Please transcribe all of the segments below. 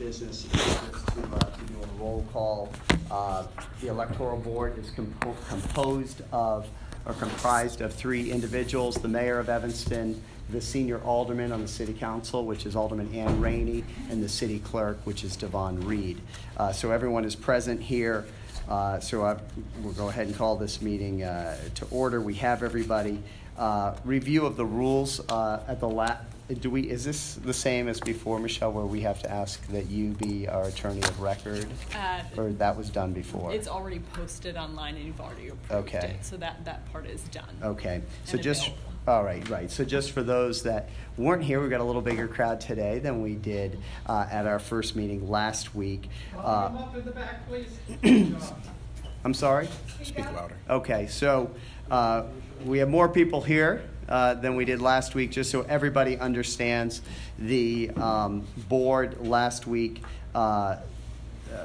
business is just to do a roll call. The Electoral Board is comprised of 3 individuals: the Mayor of Evanston, the Senior Alderman on the City Council, which is Alderman Ann Rainey, and the City Clerk, which is Devon Reed. So everyone is present here. We'll go ahead and call this meeting to order. We have everybody. Review of the rules at the is this the same as before, Michelle, where we have to ask that you be our attorney of record? Or that was done before? It's already posted online and you've already approved it, so that part is done. Okay, so just, available. all right. So just for those that weren't here, we've got a little bigger crowd today than we did at our first meeting last week. Come up in the back, please. I'm sorry? Speak louder. Okay, so we have more people here than we did last week, just so everybody understands. The board last week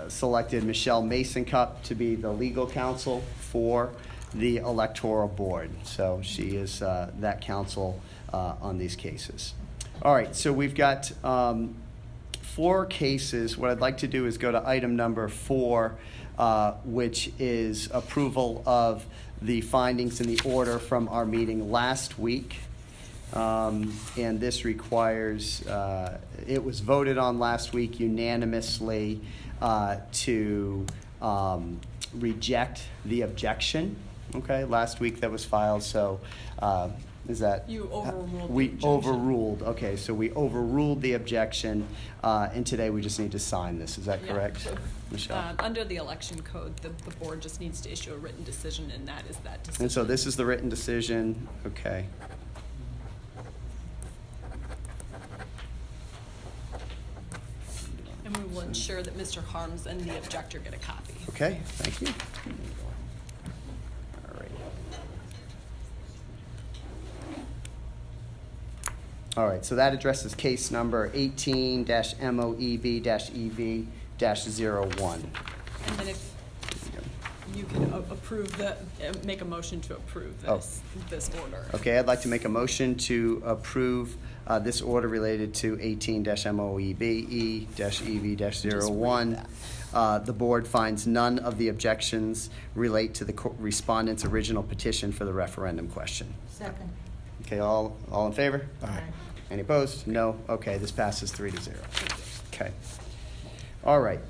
selected Michelle Mason-Cup to be the legal counsel for the Electoral Board. So she is that counsel on these cases. All right, so we've got 4 cases. What I'd like to do is go to item number 4, which is approval of the findings in the order from our meeting last week. And this requires, it was voted on last week unanimously to reject the objection. Okay, last week that was filed, so is that? You overruled We the objection. overruled, okay, so we overruled the objection, and today we just need to sign this, is that Yeah. correct, Michelle? Under the election code, the board just needs to issue a written decision, and that is that decision. And so this is the written decision, okay. And we will ensure that Mr. Harms and the objector get a copy. Okay, thank you. All right. All right, so that addresses case number 18-MOEB-EV-01. And then if you can approve make a motion to approve this order. Okay, I'd like to make a motion to approve this order related to 18-MOEB-E-EV-01. The board finds none of the objections relate to the respondent's original petition for the referendum question. Second. Okay, all in favor? Aye. Any opposed? No? Okay, this passes 3-0. Okay. All right.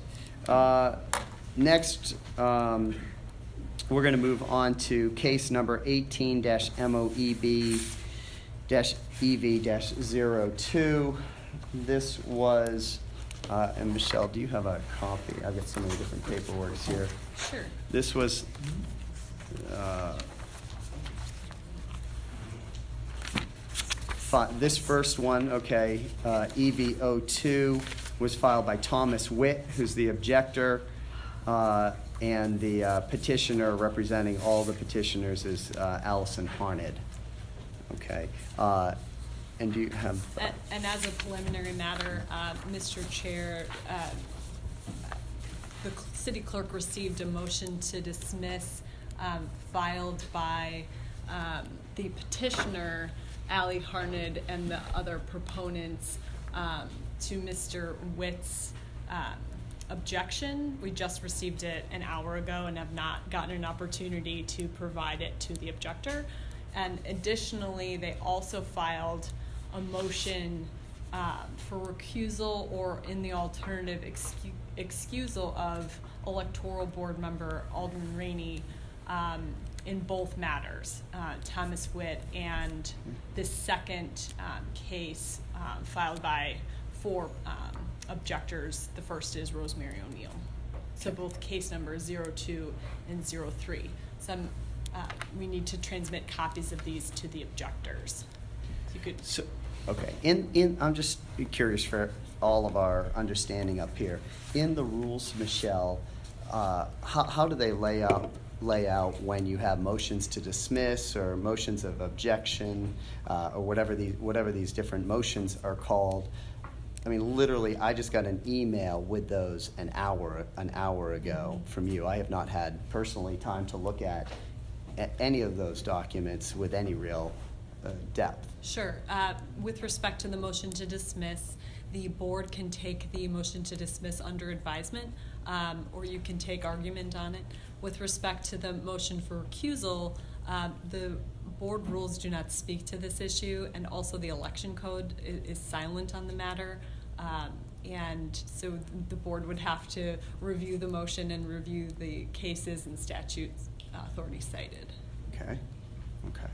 Next, we're going to move on to case number 18-MOEB-EV-02. This was, and Michelle, do you have a copy? I've got so many different paperworks here. Sure. This was, this first one, okay, EV02 was filed by Thomas Witt, who's the objector, and the petitioner representing all the petitioners is Allison Harned. Okay, and do you have? And as a preliminary matter, Mr. Chair, the city clerk received a motion to dismiss filed by the petitioner, Allie Harned, and the other proponents to Mr. Witt's objection. We just received it an hour ago and have not gotten an opportunity to provide it to the objector. And additionally, they also filed a motion for recusal or, in the alternative, excusal of Electoral Board member Alderman Rainey in both matters, Thomas Witt and the second case filed by 4 objectors. The first is Rosemary O'Neill. So both case numbers 02 and 03. We need to transmit copies of these to the objectors. So you could. So, okay. I'm just curious for all of our understanding up here. In the rules, Michelle, how do they lay out when you have motions to dismiss or motions of objection or whatever these different motions are called? I mean, literally, I just got an email with those an hour ago from you. I have not had personally time to look at any of those documents with any real depth. Sure. With respect to the motion to dismiss, the board can take the motion to dismiss under advisement, or you can take argument on it. With respect to the motion for recusal, the board rules do not speak to this issue, and also the election code is silent on the matter. And so the board would have to review the motion and review the cases and statutes authority cited. Okay, okay.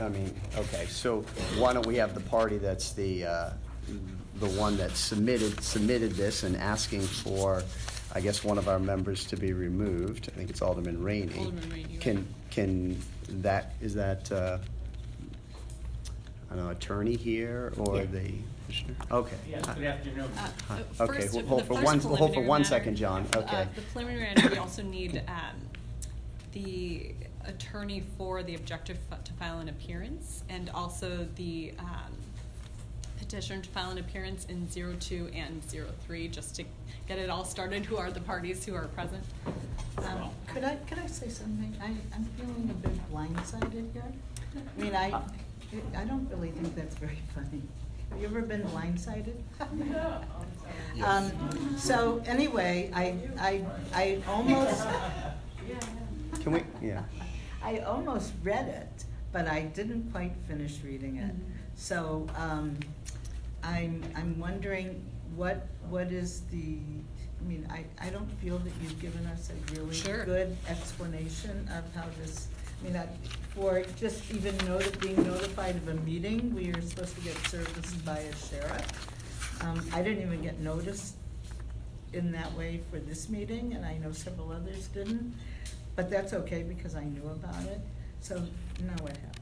I mean, okay, so why don't we have the party that's the one that submitted this and asking for, I guess, one of our members to be removed. I think it's Alderman Rainey. Alderman Rainey, Can is that, I don't know, attorney here or Yeah. the commissioner? Okay. Yes, good afternoon. Okay, First, we'll hold the for first one preliminary matter, second, John. Okay. The preliminary matter, we also need the attorney for the objector to file an appearance, and also the petitioner to file an appearance in 02 and 03, just to get it all started. Who are the parties who are present? Could I say something? I'm feeling a bit blindsided here. I mean, I don't really think that's very funny. Have you ever been blindsided? So anyway, I almost, Can we, yeah. I almost read it, but I didn't quite finish reading it. So, I'm wondering what is the, I mean, I don't feel that you've given us a really Sure. good explanation of how this, I mean, for just even being notified of a meeting, we are supposed to get serviced by a sheriff. I didn't even get noticed in that way for this meeting, and I know several others didn't, but that's okay because I knew about it. So now what happens?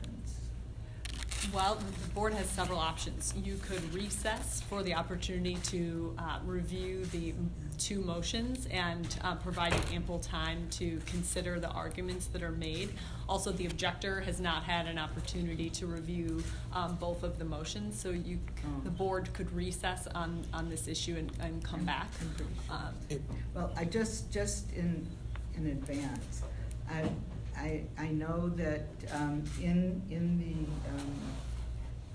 Well, the board has several options. You could recess for the opportunity to review the two motions and provide you ample time to consider the arguments that are made. Also, the objector has not had an opportunity to review both of the motions, so the board could recess on this issue and come back. Well, I just in advance, I know that in the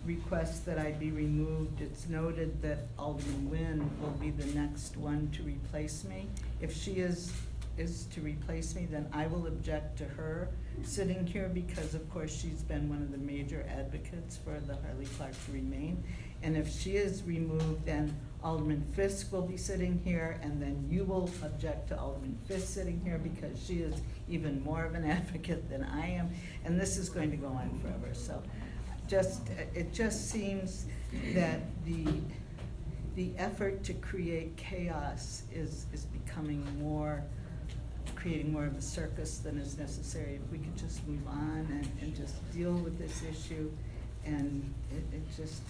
request that I be removed, it's noted that Alderman Nguyen will be the next one to replace me. If she is to replace me, then I will object to her sitting here because, of course, she's been one of the major advocates for the Harley Clark to remain. And if she is removed, then Alderman Fisk will be sitting here, and then you will object to Alderman Fisk sitting here because she is even more of an advocate than I am, and this is going to go on forever. So, it just seems that the effort to create chaos is becoming creating more of a circus than is necessary. If we could just move on and just deal with this issue, and it just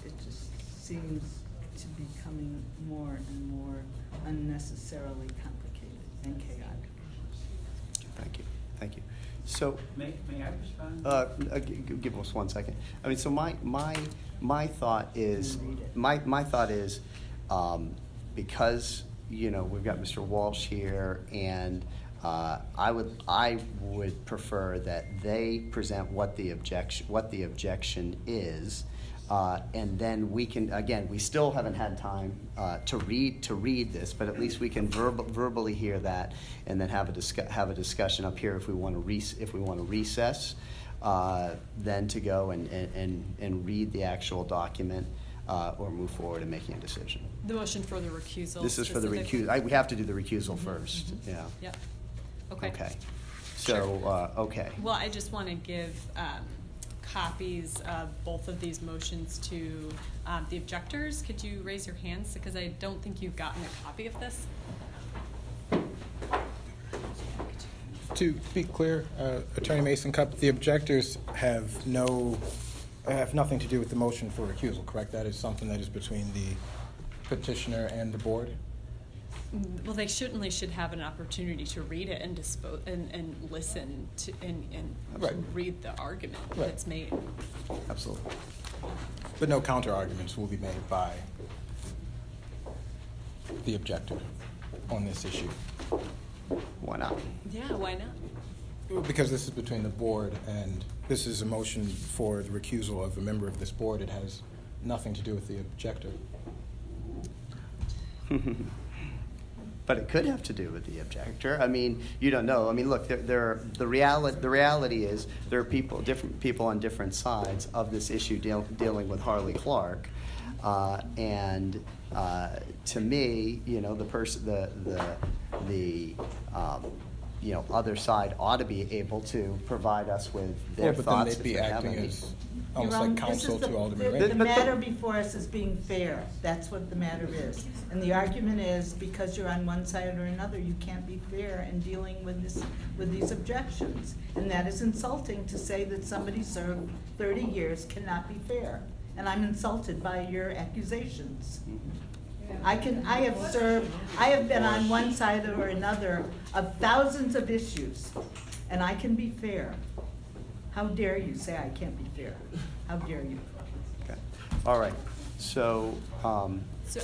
seems to be becoming more and more unnecessarily complicated and chaotic. Thank you. So, May I respond? give us 1 second. I mean, so my thought is, because, we've got Mr. Walsh here, and I would prefer that they present what the objection is, and then we can, again, we still haven't had time to read this, but at least we can verbally hear that, and then have a discussion up here if we want to recess, then to go and read the actual document, or move forward in making a decision. The motion for the recusal. This is for the specifically. recusal. We have to do the recusal first. Yeah. Yep. Okay. Okay. Sure. So, okay. Well, I just want to give copies of both of these motions to the objectors. Could you raise your hands? Because I don't think you've gotten a copy of this. To be clear, Attorney Mason Cup, the objectors have nothing to do with the motion for recusal, correct? That is something that is between the petitioner and the board? Well, they certainly should have an opportunity to read it and and listen to and Right. read the argument Right. that's made. Absolutely. But no counter arguments will be made by the objector on this issue. Why not? Yeah, why not? Because this is between the board, and this is a motion for the recusal of a member of this board. It has nothing to do with the objector. But it could have to do with the objector. I mean, you don't know. I mean, look, the reality is there are different people on different sides of this issue dealing with Harley Clark. And to me, you know, the other side ought to be able to provide us with their But then thoughts they'd if be they have acting any. as almost You're like wrong. This is counsel to Alderman The Rainey. matter before us is being fair. That's what the matter is. And the argument is, because you're on one side or another, you can't be fair in dealing with these objections. And that is insulting to say that somebody served 30 years cannot be fair. And I'm insulted by your accusations. I have been on one side or another of thousands of issues, and I can be fair. How dare you say I can't be fair? How dare you? Okay. All right. So, So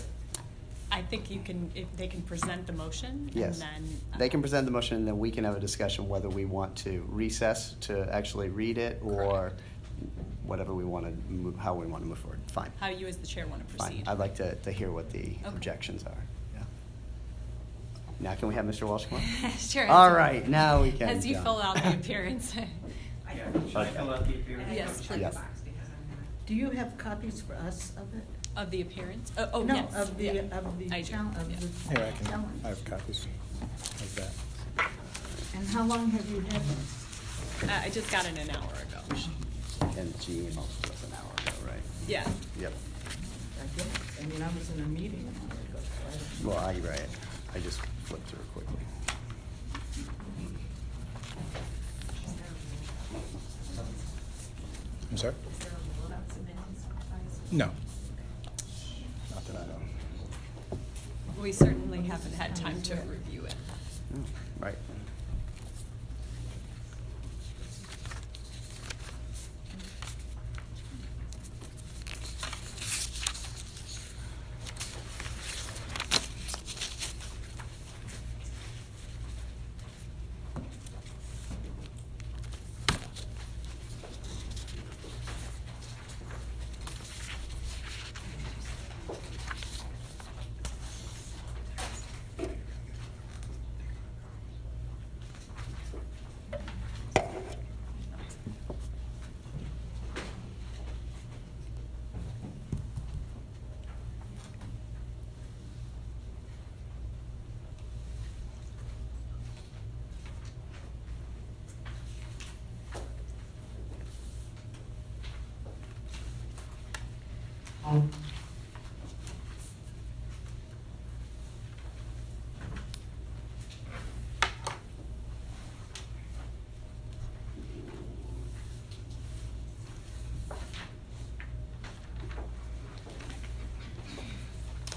I think if they can present the motion yes, and then. they can present the motion, and then we can have a discussion whether we want to recess to actually read it or whatever we want to move, how we want to move forward. Fine. How you as the chair want to Fine. proceed. I'd like to hear what the Okay. objections are. Yeah. Now, can we have Mr. Walsh come up? Sure. All right, now we can. As you John. fill out the appearance. Yeah, should I fill out the appearance? Yes, please. Yes. Do you have copies for us of it? Of the appearance? Oh, No, yes. of the, Yeah. of the I do, challenge, yeah. Here, I challenge. have copies of that. And how long have you had this? I just got it an hour ago. And Jean also was an hour ago, right? Yeah. Yep. I guess. I mean, I was in a meeting an hour ago, so I don't know. Well, right. I just flipped through it quickly. I'm sorry? No. Not that I know. We certainly haven't had time to review it. Oh, right.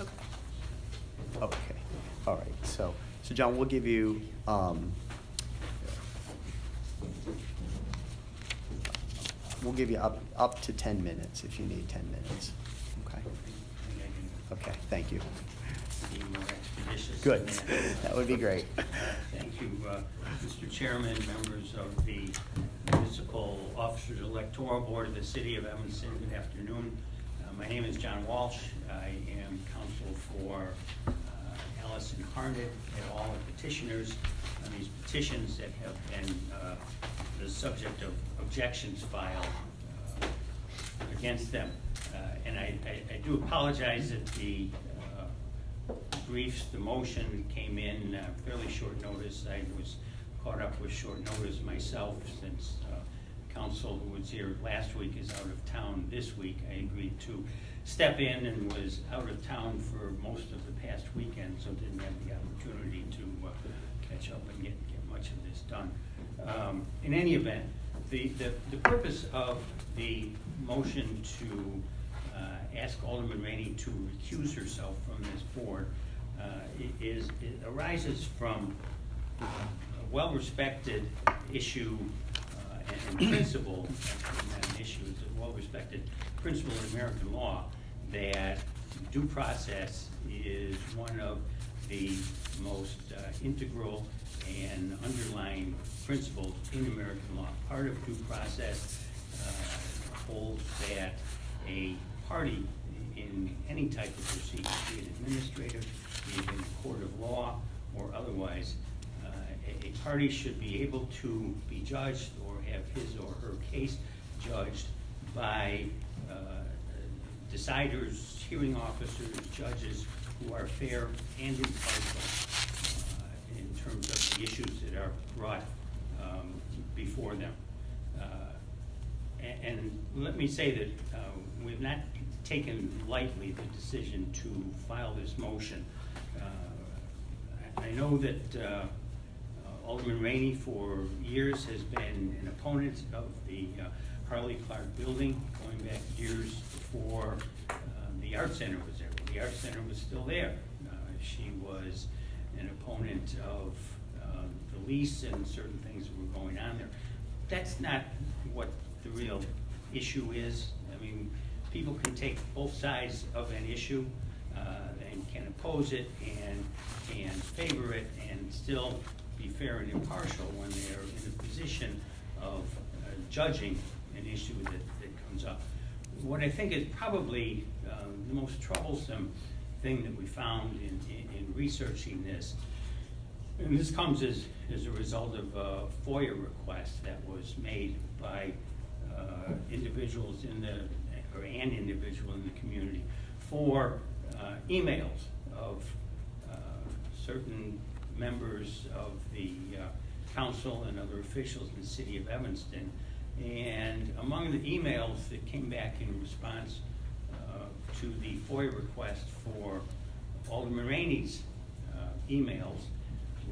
Okay. Okay, all right, so John, we'll give you, up to 10 minutes if you need 10 minutes, okay? Okay, thank you. Be more expeditious Good, than that. that would be great. Thank you, Mr. Chairman, members of the Municipal Officers Electoral Board of the City of Evanston. Good afternoon. My name is John Walsh. I am counsel for Allison Harnett and all the petitioners on these petitions that have been the subject of objections filed against them. And I do apologize that the briefs, the motion came in fairly short notice. I was caught up with short notice myself since counsel who was here last week is out of town this week. I agreed to step in and was out of town for most of the past weekend, so didn't have the opportunity to catch up and get much of this done. In any event, the purpose of the motion to ask Alderman Rainey to recuse herself from this board it arises from a well-respected issue and principle, not an issue, it's a well-respected principle in American law that due process is one of the most integral and underlying principles in American law. Part of due process holds that a party in any type of procedure, be it administrative, be it in a court of law, or otherwise, a party should be able to be judged or have his or her case judged by deciders, hearing officers, judges who are fair and impartial in terms of the issues that are brought before them. And let me say that we've not taken lightly the decision to file this motion. I know that Alderman Rainey for years has been an opponent of the Harley Clark building, going back years before the Art Center was there. Well, the Art Center was still there. She was an opponent of the lease and certain things that were going on there. That's not what the real issue is. I mean, people can take both sides of an issue and can oppose it and favor it and still be fair and impartial when they're in a position of judging an issue that comes up. What I think is probably the most troublesome thing that we found in researching this, and this comes as a result of a FOIA request that was made by individuals an individual in the community for emails of certain members of the council and other officials in the city of Evanston. And among the emails that came back in response to the FOIA request for Alderman Rainey's emails,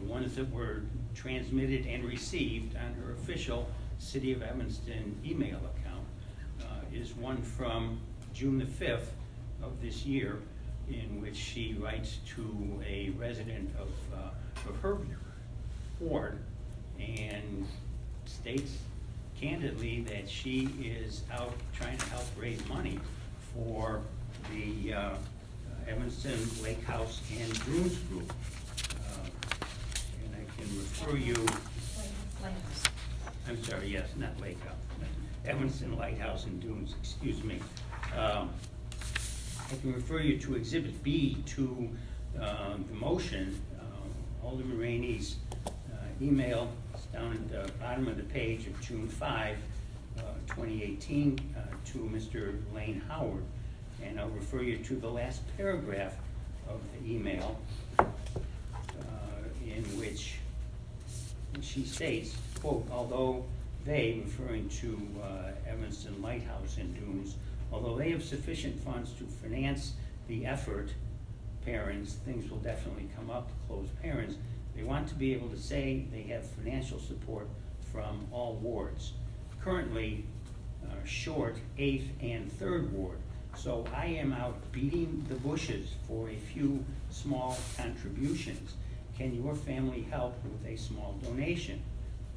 the ones that were transmitted and received on her official City of Evanston email account, is one from June the 5th of this year, in which she writes to a resident of her ward and states candidly that she is out trying to help raise money for the Evanston Lake House and Dunes Group. And I can refer you, I'm sorry, yes, not Lake House, Evanston Lighthouse and Dunes, excuse me. I can refer you to Exhibit B to the motion. Alderman Rainey's email is down at the bottom of the page of June 5, 2018, to Mr. Lane Howard. And I'll refer you to the last paragraph of the email in which she states, quote, although they, referring to Evanston Lighthouse and Dunes, although they have sufficient funds to finance the effort, parents, things will definitely come up, close parents, they want to be able to say they have financial support from all wards. Currently, short 8th and 3rd ward. So I am out beating the bushes for a few small contributions. Can your family help with a small donation?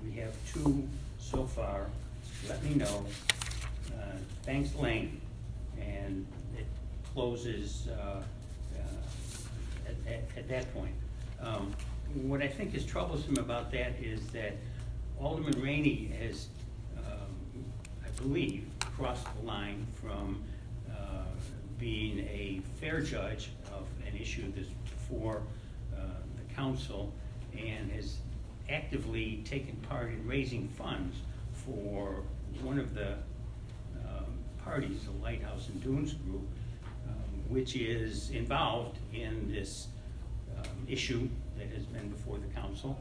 We have 2 so far. Let me know. Thanks, Lane. And it closes at that point. What I think is troublesome about that is that Alderman Rainey has, I believe, crossed the line from being a fair judge of an issue that's before the council and has actively taken part in raising funds for one of the parties, the Lighthouse and Dunes Group, which is involved in this issue that has been before the council,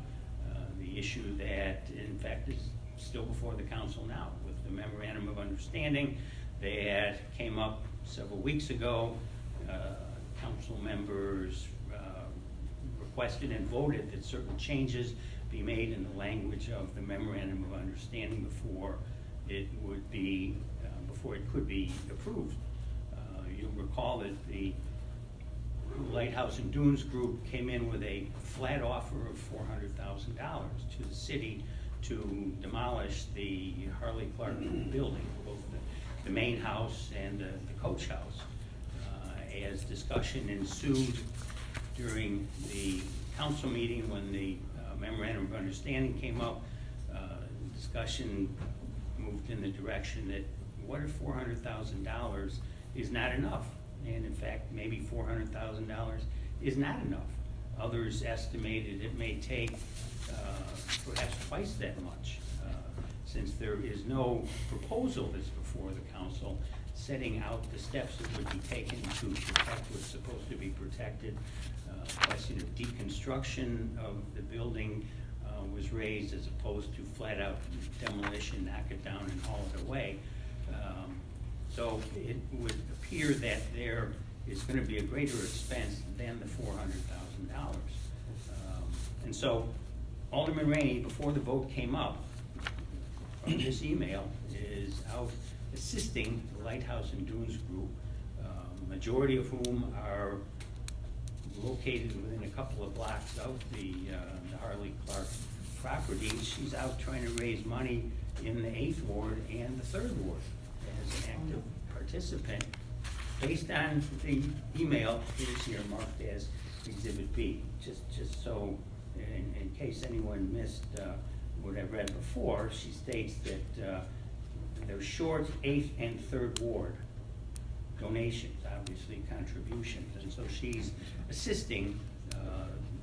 the issue that in fact is still before the council now with the memorandum of understanding that came up several weeks ago. Council members requested and voted that certain changes be made in the language of the memorandum of understanding before it would be, before it could be approved. You'll recall that the Lighthouse and Dunes Group came in with a flat offer of $400,000 to the city to demolish the Harley Clark building, both the main house and the coach house. As discussion ensued during the council meeting when the memorandum of understanding came up, discussion moved in the direction that what if $400,000 is not enough? And in fact, maybe $400,000 is not enough. Others estimated it may take perhaps twice that much, since there is no proposal that's before the council setting out the steps that would be taken to protect what's supposed to be protected. Question of deconstruction of the building was raised as opposed to flat out demolition, knock it down and haul it away. So it would appear that there is going to be a greater expense than the $400,000. And so Alderman Rainey, before the vote came up, from this email, is out assisting the Lighthouse and Dunes group, majority of whom are located within a couple of blocks of the Harley Clark property. She's out trying to raise money in the 8th Ward and the 3rd Ward as an active participant. Based on the email, it is here marked as Exhibit B. Just so, in case anyone missed what I read before, she states that they're short 8th and 3rd Ward donations, obviously contributions, and so she's assisting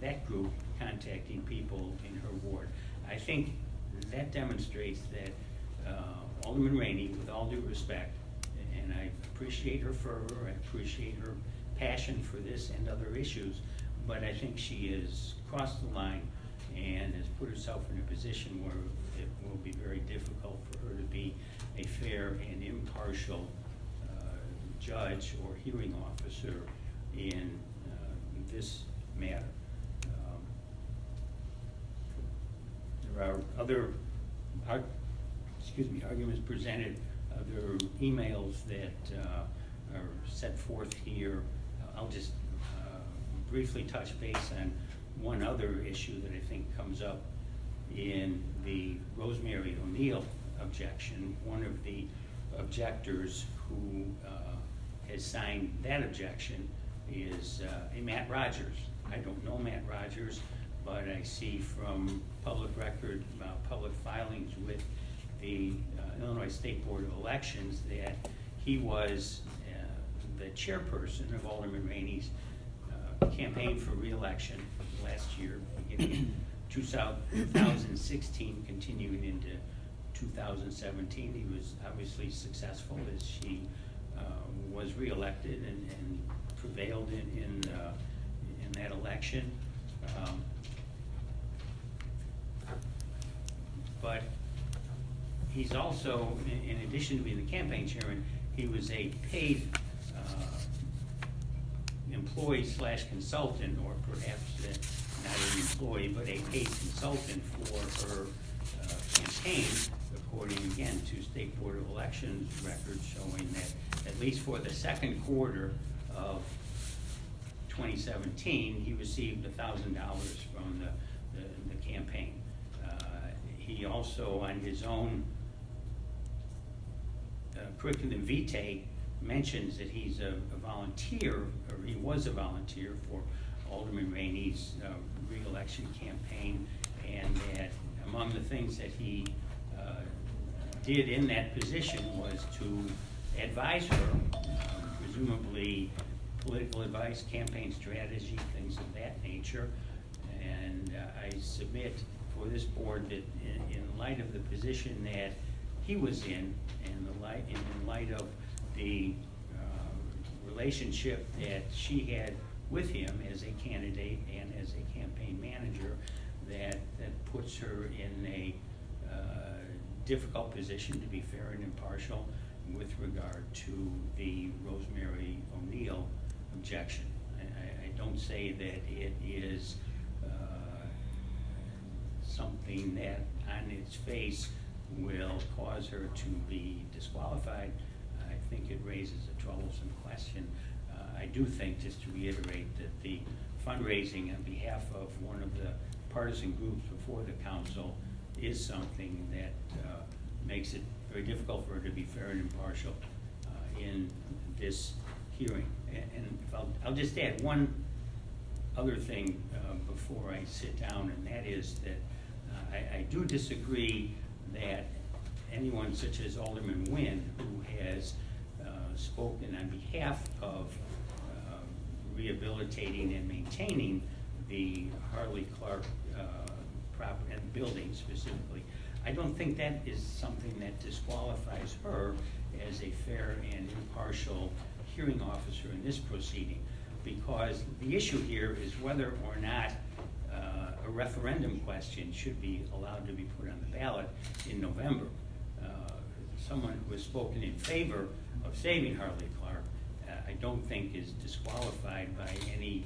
that group contacting people in her ward. I think that demonstrates that Alderman Rainey, with all due respect, and I appreciate her fervor, I appreciate her passion for this and other issues, but I think she has crossed the line and has put herself in a position where it will be very difficult for her to be a fair and impartial judge or hearing officer in this matter. There are other arguments presented, other emails that are set forth here. I'll just briefly touch base on one other issue that I think comes up in the Rosemary O'Neill objection. One of the objectors who has signed that objection is a Matt Rogers. I don't know Matt Rogers, but I see from public record, public filings with the Illinois State Board of Elections that he was the chairperson of Alderman Rainey's campaign for re-election last year, beginning 2016, continuing into 2017. He was obviously successful as she was re-elected and prevailed in that election. But he's also, in addition to being the campaign chairman, he was a paid employee / consultant, or perhaps not an employee, but a paid consultant for her campaign, according again to State Board of Elections records showing that at least for the 2nd quarter of 2017, he received $1,000 from the campaign. He also, on his own curriculum vitae, mentions that he's a volunteer, or he was a volunteer for Alderman Rainey's re-election campaign, and that among the things that he did in that position was to advise her, presumably political advice, campaign strategy, things of that nature. And I submit for this board that in light of the position that he was in, and in light of the relationship that she had with him as a candidate and as a campaign manager, that puts her in a difficult position to be fair and impartial with regard to the Rosemary O'Neill objection. I don't say that it is something that on its face will cause her to be disqualified. I think it raises a troublesome question. I do think, just to reiterate, that the fundraising on behalf of one of the partisan groups before the council is something that makes it very difficult for her to be fair and impartial in this hearing. And I'll just add one other thing before I sit down, and that is that I do disagree that anyone such as Alderman Nguyen, who has spoken on behalf of rehabilitating and maintaining the Harley Clark property and building specifically, I don't think that is something that disqualifies her as a fair and impartial hearing officer in this proceeding, because the issue here is whether or not a referendum question should be allowed to be put on the ballot in November. Someone who has spoken in favor of saving Harley Clark, I don't think is disqualified by any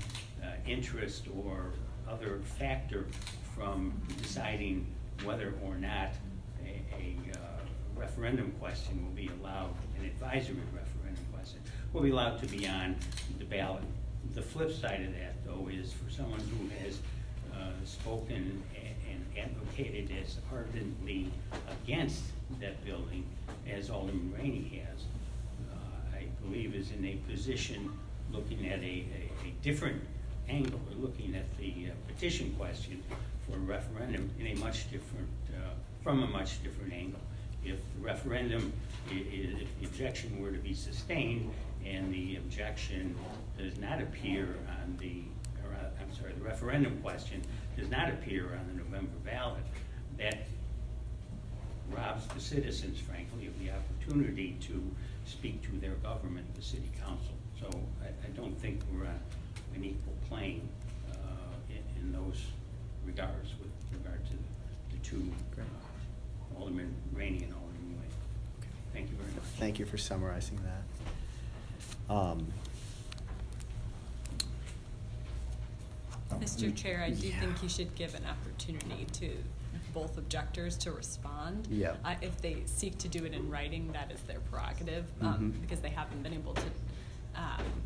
interest or other factor from deciding whether or not a referendum question will be allowed, an advisory referendum question, will be allowed to be on the ballot. The flip side of that, though, is for someone who has spoken and advocated as ardently against that building as Alderman Rainey has, I believe is in a position looking at a different angle, or looking at the petition question for a referendum in a much different, from a much different angle. If the referendum, if the objection were to be sustained and the objection does not appear on the, or I'm sorry, the referendum question does not appear on the November ballot, that robs the citizens, frankly, of the opportunity to speak to their government, the city council. So I don't think we're on an equal plane in those regards with regard to the two, Alderman Rainey and Alderman White. Thank you very much. Thank you for summarizing that. Mr. Chair, I do Yeah. think you should give an opportunity to both objectors to respond. Yeah. If they seek to do it in writing, that is their prerogative, Mhm. because they haven't been able to,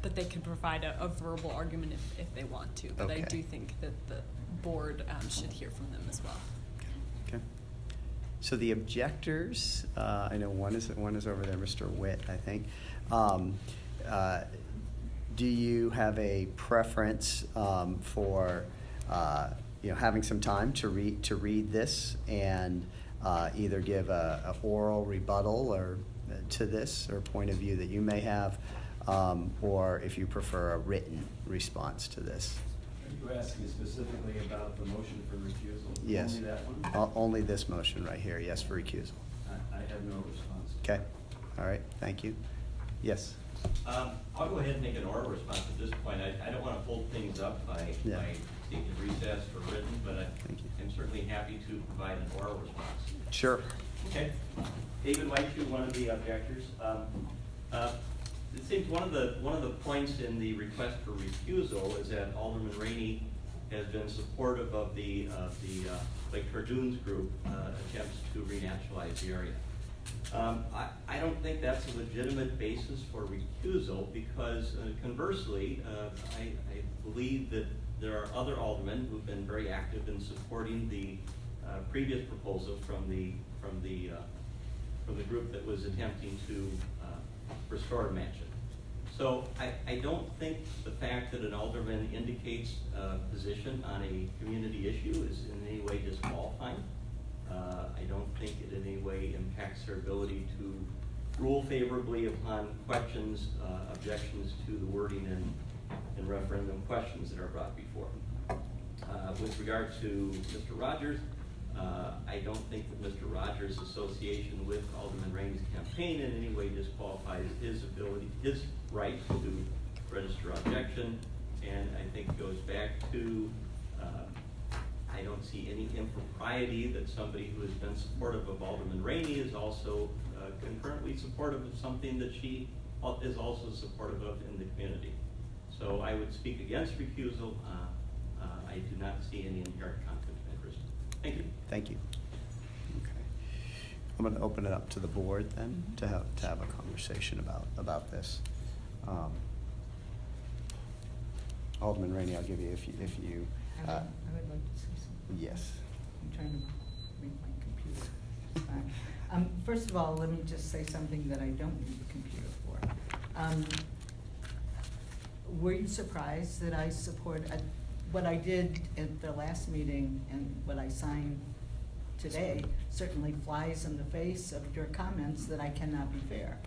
but they can provide a verbal argument if they want to. But I Okay. do think that the board should hear from them as well. Okay. So the objectors, I know one is over there, Mr. Witt, I think. Do you have a preference for having some time to read this and either give a oral rebuttal or to this or point of view that you may have, or if you prefer a written response to this? Are you asking specifically about the motion for recusal? Yes. Only that one? Only this motion right here, yes, for recusal. I have no response. Okay, all right, thank you. Yes, I'll go ahead and make an oral response at this point. I don't want to hold things up by Yeah. taking recess for written, but Thank you. I'm certainly happy to provide an oral response. sure. Okay. David White, one of the objectors. It seems one of the points in the request for recusal is that Alderman Rainey has been supportive of the Lake Cardoons group attempts to renaturalize the area. I don't think that's a legitimate basis for recusal because conversely, I believe that there are other aldermen who've been very active in supporting the previous proposal from the group that was attempting to restore a mansion. So I don't think the fact that an alderman indicates a position on a community issue is in any way disqualifying. I don't think it in any way impacts their ability to rule favorably upon questions, objections to the wording and referendum questions that are brought before. With regard to Mr. Rogers, I don't think that Mr. Rogers' association with Alderman Rainey's campaign in any way disqualifies his right to register objection, and I think it goes back to I don't see any impropriety that somebody who has been supportive of Alderman Rainey is also concurrently supportive of something that she is also supportive of in the community. So I would speak against recusal. I do not see any inherent conflict of interest. Thank you. Thank you. Okay. I'm going to open it up to the board then to have a conversation about this. Alderman Rainey, I'll give you if you. I would like to say something. Yes. I'm trying to read my computer. First of all, let me just say something that I don't need the computer for. Were you surprised that I support, what I did at the last meeting and what I signed today certainly flies in the face of your comments that I cannot be fair.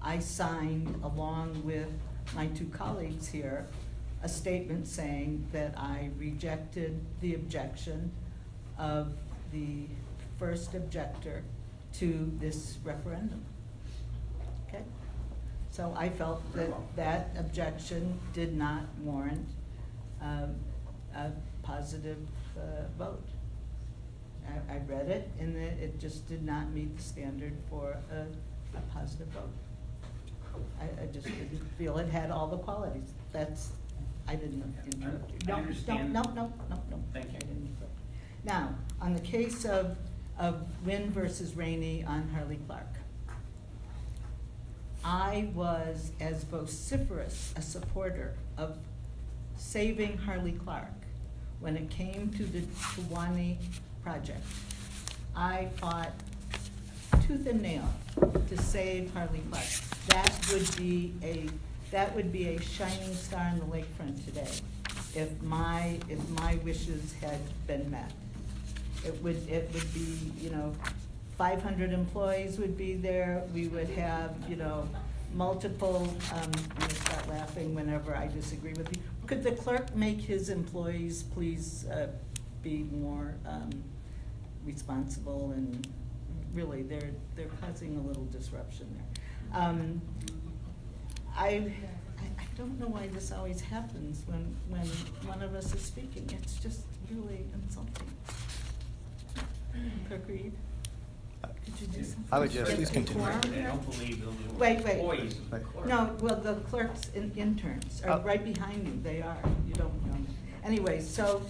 I signed, along with my two colleagues here, a statement saying that I rejected the objection of the first objector to this referendum. Okay? So I felt that that objection did not warrant a positive vote. I read it, and it just did not meet the standard for a positive vote. I just didn't feel it had all the qualities. I didn't interrupt you. I understand. No. Thank you. I didn't interrupt. Now, on the case of Wynn versus Rainey on Harley Clark, I was as vociferous a supporter of saving Harley Clark when it came to the Chewani project. I fought tooth and nail to save Harley Clark. That would be a shining star in the lakefront today if my wishes had been met. It would be, 500 employees would be there. We would have, multiple, I'm gonna start laughing whenever I disagree with you. Could the clerk make his employees please be more responsible, and really they're causing a little disruption there. I don't know why this always happens when one of us is speaking. It's just really insulting. Clerk Reed, could you do something? I would just- Please continue. I don't believe those are Wait. employees of the clerk. No, well, the clerks and interns are Oh. right behind you, they are, you don't know. Anyway, so,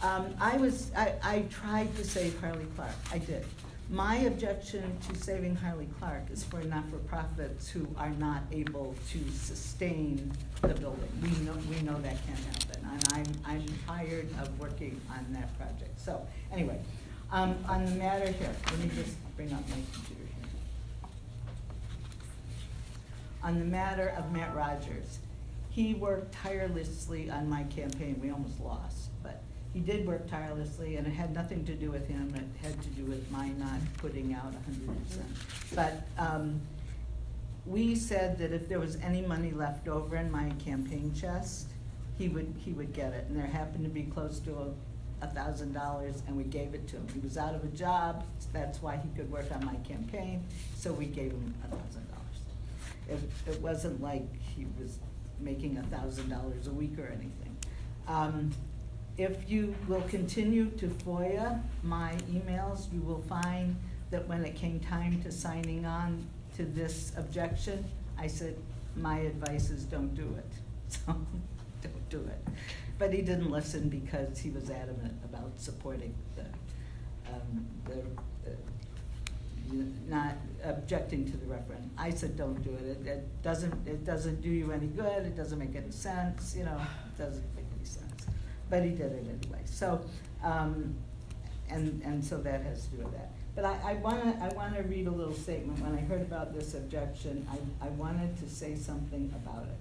I tried to save Harley Clark, I did. My objection to saving Harley Clark is for not-for-profits who are not able to sustain the building. We know that can't happen, and I'm tired of working on that project. So, anyway, on the matter here, let me just bring up my computer here. On the matter of Matt Rogers, he worked tirelessly on my campaign. We almost lost, but he did work tirelessly, and it had nothing to do with him. It had to do with my not putting out 100%. But we said that if there was any money left over in my campaign chest, he would get it. And there happened to be close to $1,000, and we gave it to him. He was out of a job, that's why he could work on my campaign, so we gave him $1,000. It wasn't like he was making $1,000 a week or anything. If you will continue to FOIA my emails, you will find that when it came time to signing on to this objection, I said, my advice is don't do it. So, don't do it. But he didn't listen because he was adamant about supporting not objecting to the referendum. I said, don't do it. It doesn't do you any good. It doesn't make any sense. It doesn't make any sense. But he did it anyway. So, and so that has to do with that. But I wanna read a little statement. When I heard about this objection, I wanted to say something about it.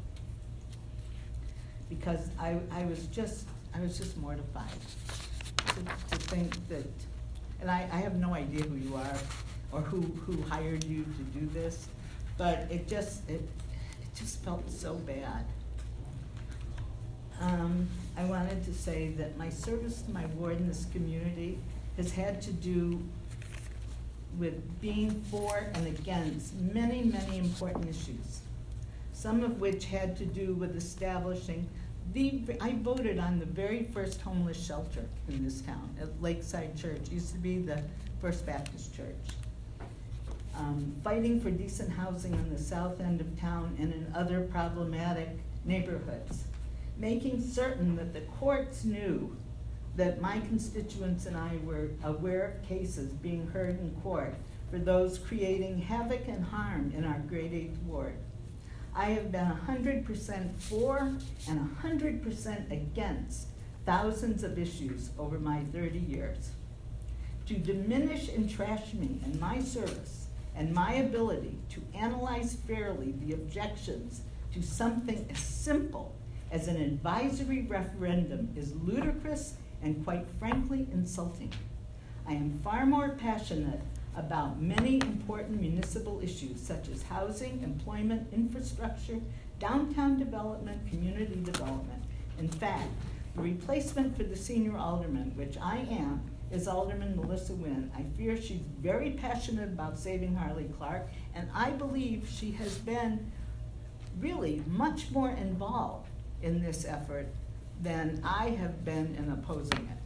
Because I was just mortified to think that, and I have no idea who you are or who hired you to do this, but it just felt so bad. I wanted to say that my service to my ward in this community has had to do with being for and against many, many important issues, some of which had to do with establishing I voted on the very first homeless shelter in this town at Lakeside Church. It used to be the First Baptist Church. Fighting for decent housing on the south end of town and in other problematic neighborhoods. Making certain that the courts knew that my constituents and I were aware of cases being heard in court for those creating havoc and harm in our grade 8 ward. I have been 100% for and 100% against thousands of issues over my 30 years. To diminish and trash me and my service and my ability to analyze fairly the objections to something as simple as an advisory referendum is ludicrous and quite frankly insulting. I am far more passionate about many important municipal issues such as housing, employment, infrastructure, downtown development, community development. In fact, the replacement for the senior alderman, which I am, is Alderman Melissa Wynn. I fear she's very passionate about saving Harley Clark, and I believe she has been really much more involved in this effort than I have been in opposing it.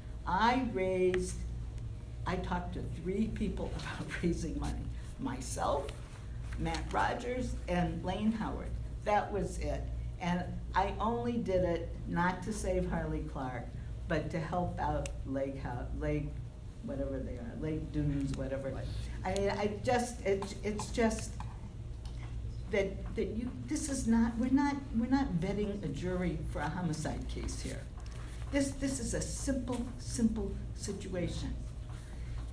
I talked to 3 people about raising money. Myself, Matt Rogers, and Lane Howard. That was it. And I only did it not to save Harley Clark, but to help out Lake, whatever they are, Lake Dunes, whatever. I mean, it's just that you, this is not, we're not vetting a jury for a homicide case here. This is a simple situation.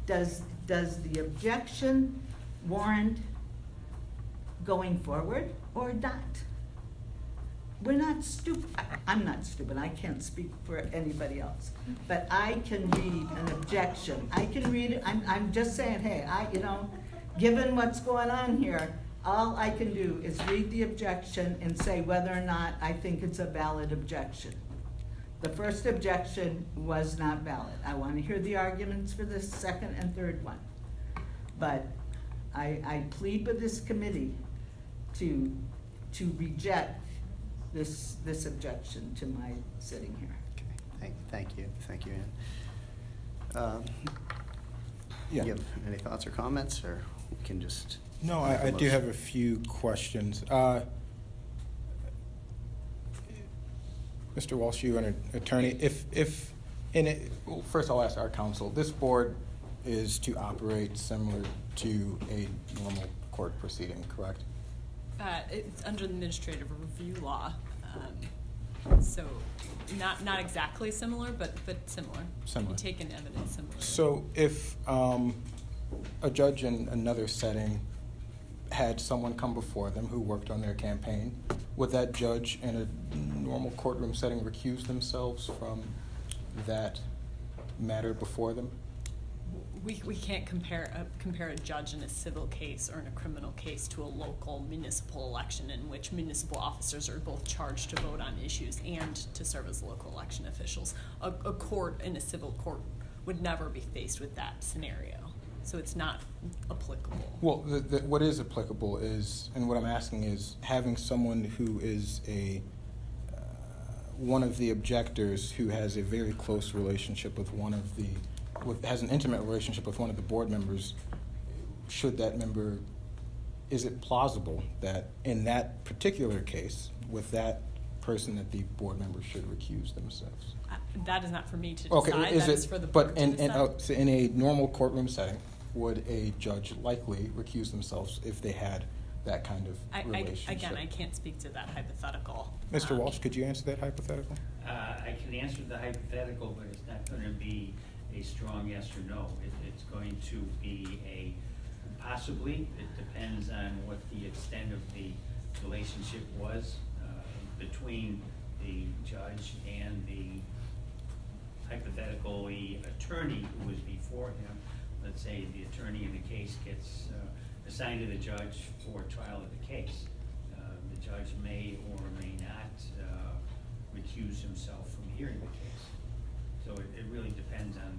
Does the objection warrant going forward or not? We're not stupid. I'm not stupid. I can't speak for anybody else. But I can read an objection. I can read it. I'm just saying, hey, given what's going on here, all I can do is read the objection and say whether or not I think it's a valid objection. The first objection was not valid. I want to hear the arguments for the second and third one. But I plead with this committee to reject this objection to my sitting here. Okay, thank you, Ann. Yeah. You have any thoughts or comments, or we can just? No, make a I do motion? have a few questions. Mr. Walsh, you an attorney. Well, first I'll ask our counsel. This board is to operate similar to a normal court proceeding, correct? It's under the administrative review law, so not exactly similar, but similar. Similar. You take in evidence similar. So if a judge in another setting had someone come before them who worked on their campaign, would that judge in a normal courtroom setting recuse themselves from that matter before them? We can't compare a judge in a civil case or in a criminal case to a local municipal election in which municipal officers are both charged to vote on issues and to serve as local election officials. A court in a civil court would never be faced with that scenario, so it's not applicable. Well, what is applicable is, and what I'm asking is, having someone who is one of the objectors who has a very close relationship with has an intimate relationship with one of the board members, is it plausible that in that particular case, with that person, that the board member should recuse themselves? That is not for me to decide. Okay, That is for the but board to decide. so in a normal courtroom setting, would a judge likely recuse themselves if they had that kind of relationship? Again, I can't speak to that hypothetical. Mr. Walsh, could you answer that hypothetical? I can answer the hypothetical, but it's not going to be a strong yes or no. It's going to be a possibly. It depends on what the extent of the relationship was between the judge and the hypothetically attorney who was before him. Let's say the attorney in the case gets assigned to the judge for trial of the case. The judge may or may not recuse himself from hearing the case. So it really depends on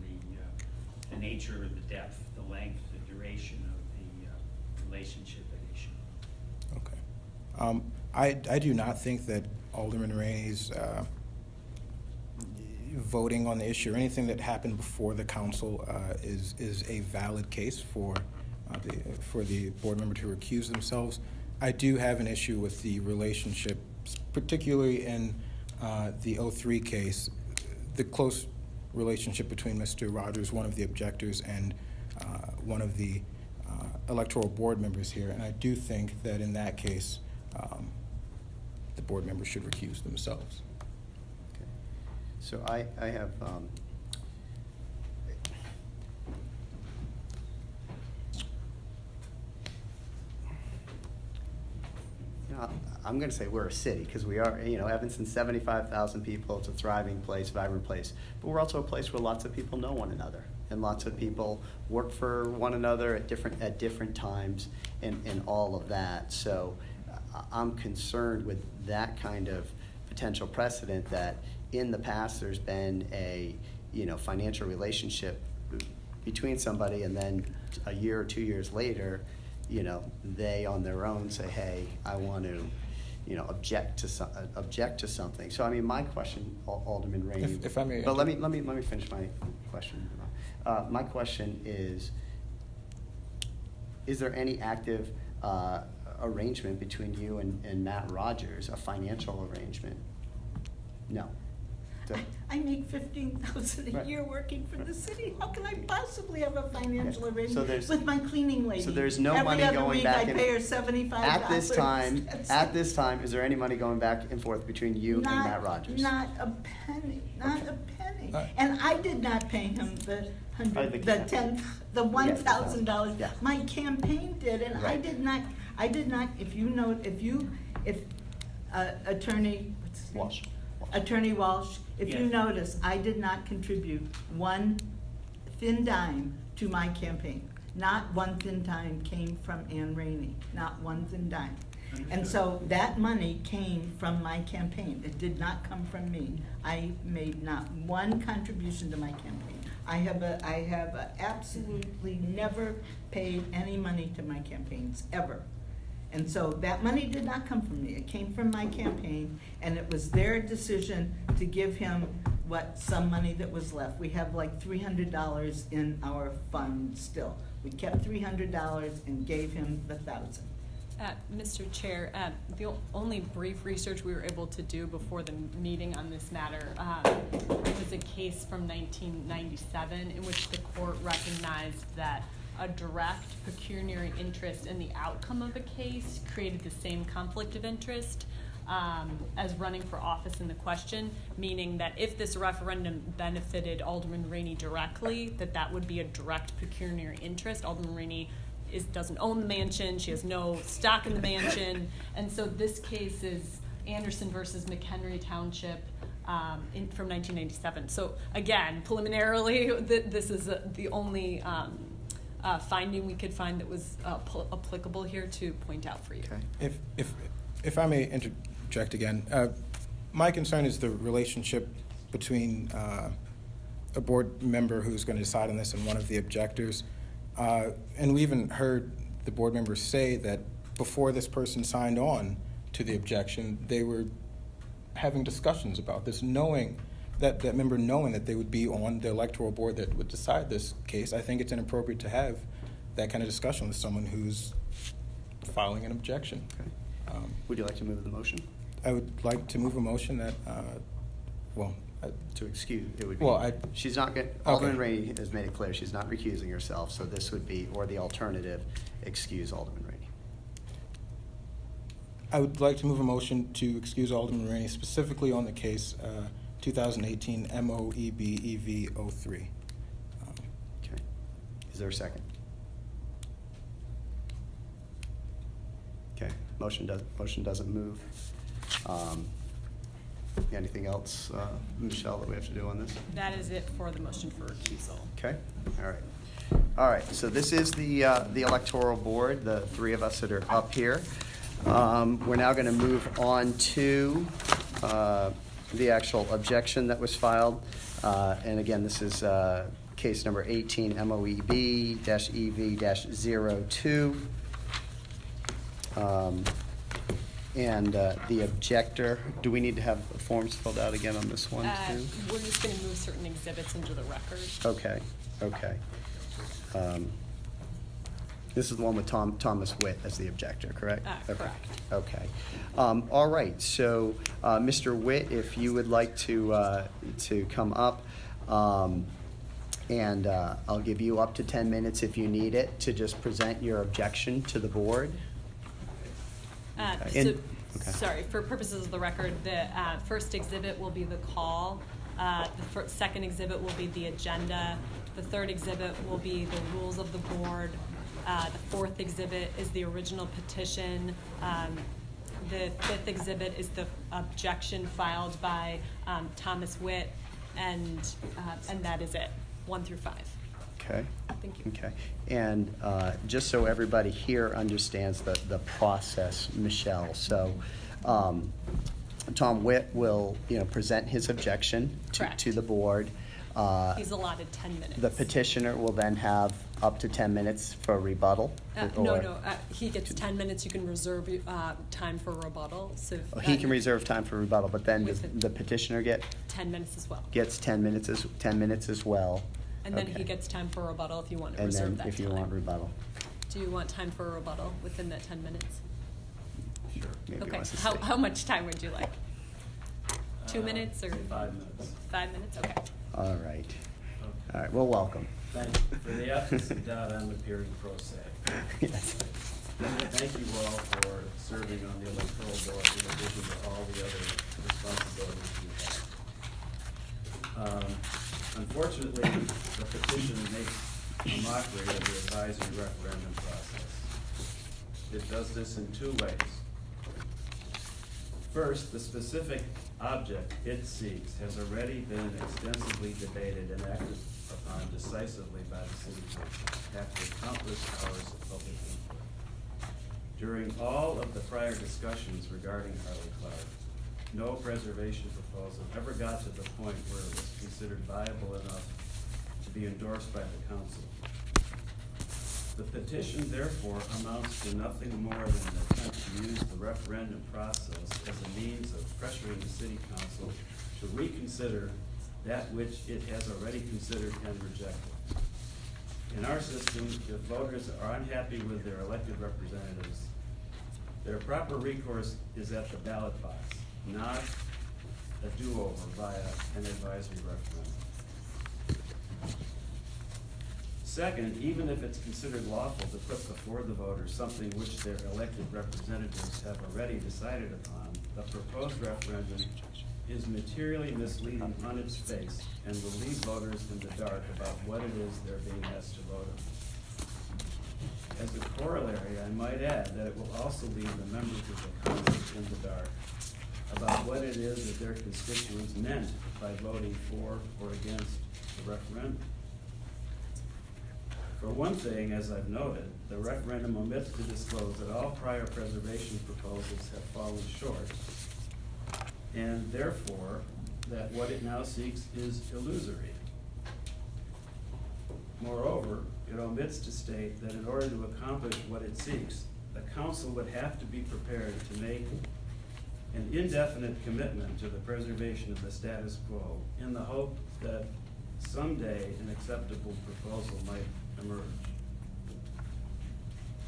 the nature, the depth, the length, the duration of the relationship at issue. Okay. I do not think that Alderman Rainey's voting on the issue or anything that happened before the council is a valid case for the board member to recuse themselves. I do have an issue with the relationship, particularly in the 03 case, the close relationship between Mr. Rogers, one of the objectors, and one of the electoral board members here. And I do think that in that case, the board member should recuse themselves. Okay. So I have, I'm going to say we're a city because we are, Evanston's 75,000 people. It's a thriving place, vibrant place. But we're also a place where lots of people know one another, and lots of people work for one another at different times, and all of that. So I'm concerned with that kind of potential precedent that in the past there's been a financial relationship between somebody, and then a year or 2 years later, they on their own say, hey, I want to object to something. So I mean, my question, Alderman Rainey, If I may but let me finish my question. My question is there any active arrangement between you and Matt Rogers, a financial arrangement? No. I make $15,000 a Right. year working for the city. How can I possibly have a financial Okay. arrangement So with my cleaning lady? so there's no money going back Every other week I pay her $75. At this time, is there any money going back and forth between you and Matt Rogers? Not a penny, not a penny. Alright. And I did not pay him the $1,000. Yeah. My campaign did, and I Right. did not, Attorney, what's his name? Walsh. Attorney Walsh, if you Yes. notice, I did not contribute one thin dime to my campaign. Not one thin dime came from Ann Rainey, not one thin dime. And so that money came from my campaign. It did not come from me. I made not one contribution to my campaign. I have absolutely never paid any money to my campaigns, ever. And so that money did not come from me. It came from my campaign, and it was their decision to give him some money that was left. We have like $300 in our fund still. We kept $300 and gave him the $1,000. Mr. Chair, the only brief research we were able to do before the meeting on this matter was a case from 1997 in which the court recognized that a direct pecuniary interest in the outcome of a case created the same conflict of interest as running for office in the question, meaning that if this referendum benefited Alderman Rainey directly, that would be a direct pecuniary interest. Alderman Rainey doesn't own the mansion, she has no stock in the mansion, and so this case is Anderson versus McHenry Township from 1997. So again, preliminarily, this is the only finding we could find that was applicable here to point out for you. Okay. If I may interject again, my concern is the relationship between a board member who's going to decide on this and one of the objectors. And we even heard the board members say that before this person signed on to the objection, they were having discussions about this, knowing that member knowing that they would be on the electoral board that would decide this case. I think it's inappropriate to have that kind of discussion with someone who's filing an objection. Okay. Would you like to move the motion? I would like to move a motion that, To excuse, it would be. Well, She's not going, Alderman Rainey has made it clear she's not recusing herself, so this would be, or the alternative, excuse Alderman Rainey. I would like to move a motion to excuse Alderman Rainey specifically on the case 2018 MOEB-EV 03. Okay. Is there a second? Okay, motion doesn't move. Anything else, Michelle, that we have to do on this? That is it for the motion for recusal. Okay, all right, so this is the electoral board, the three of us that are up here. We're now going to move on to the actual objection that was filed. And again, this is case number 18 MOEB-EV-02. And the objector, do we need to have the forms filled out again on this one too? We're just going to move certain exhibits into the record. Okay. This is the one with Thomas Witt as the objector, correct? Okay. Correct. Okay. All right, so Mr. Witt, if you would like to come up, and I'll give you up to 10 minutes if you need it to just present your objection to the board. Okay. Sorry, for purposes of the record, the first exhibit will be the call. The second exhibit will be the agenda. The third exhibit will be the rules of the board. The fourth exhibit is the original petition. the fifth exhibit is the objection filed by Thomas Witt, and that is it, 1 through 5. Okay. Thank you. Okay. And just so everybody here understands the process, Michelle, so Tom Witt will, present his objection Correct. to the board. He's allotted 10 minutes. The petitioner will then have up to 10 minutes for rebuttal? No, he gets 10 minutes. You can reserve time for rebuttal. So He can reserve time for rebuttal, but then does With the petitioner 10 minutes as well. gets 10 minutes as well? And then he Okay. gets time for rebuttal if you want to And reserve then that if you time. want rebuttal. Do you want time for a rebuttal within that 10 minutes? Sure. Maybe he Okay. wants to How stay. much time would you like? 2 minutes or 5 minutes. 5 minutes? Okay. All right. All right, well, welcome. Thank you. For the absence of doubt, I'm appearing pro se. Yes. Thank you all for serving on the electoral board in addition to all the other responsibilities you have. Unfortunately, the petition makes a mockery of the advisory referendum process. It does this in 2 ways. First, the specific object it seeks has already been extensively debated and acted upon decisively by the city council after countless hours of public input. During all of the prior discussions regarding Harley Clark, no preservation proposal ever got to the point where it was considered viable enough to be endorsed by the council. The petition therefore amounts to nothing more than an attempt to use the referendum process as a means of pressuring the city council to reconsider that which it has already considered and rejected. In our system, if voters are unhappy with their elected representatives, their proper recourse is at the ballot box, not a do-over via an advisory referendum. Second, even if it's considered lawful to put before the voters something which their elected representatives have already decided upon, the proposed referendum is materially misleading on its face and will leave voters in the dark about what it is they're being asked to vote on. As a corollary, I might add that it will also leave the members of the council in the dark about what it is that their constituents meant by voting for or against the referendum. For one thing, as I've noted, the referendum omits to disclose that all prior preservation proposals have fallen short, and therefore, that what it now seeks is illusory. Moreover, it omits to state that in order to accomplish what it seeks, the council would have to be prepared to make an indefinite commitment to the preservation of the status quo in the hope that someday an acceptable proposal might emerge.